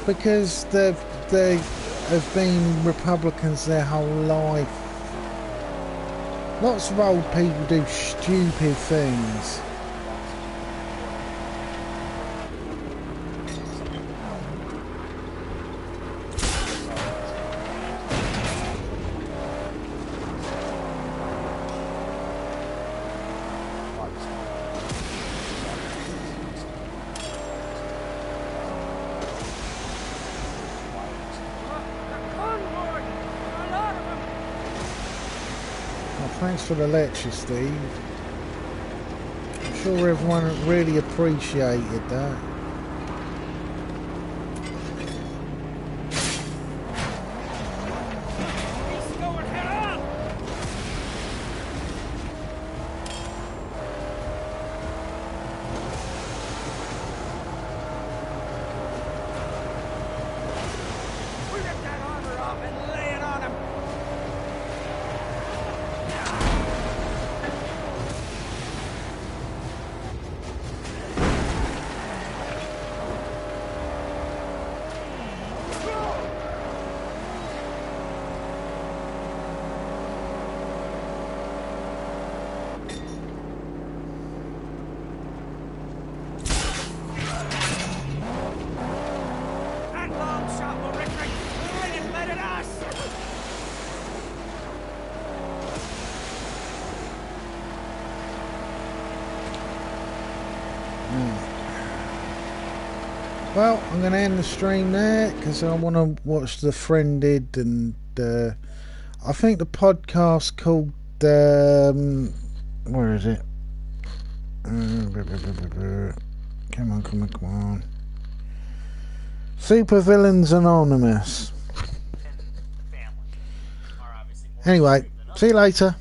because they have been Republicans their whole life. Lots of old people do stupid things. Thanks for the lecture, Steve. I'm sure everyone really appreciated that. Well, I'm going to end the stream there because I want to watch The Friended, and I think the podcast called where is it? Come on. Supervillains Anonymous. Anyway, see you later.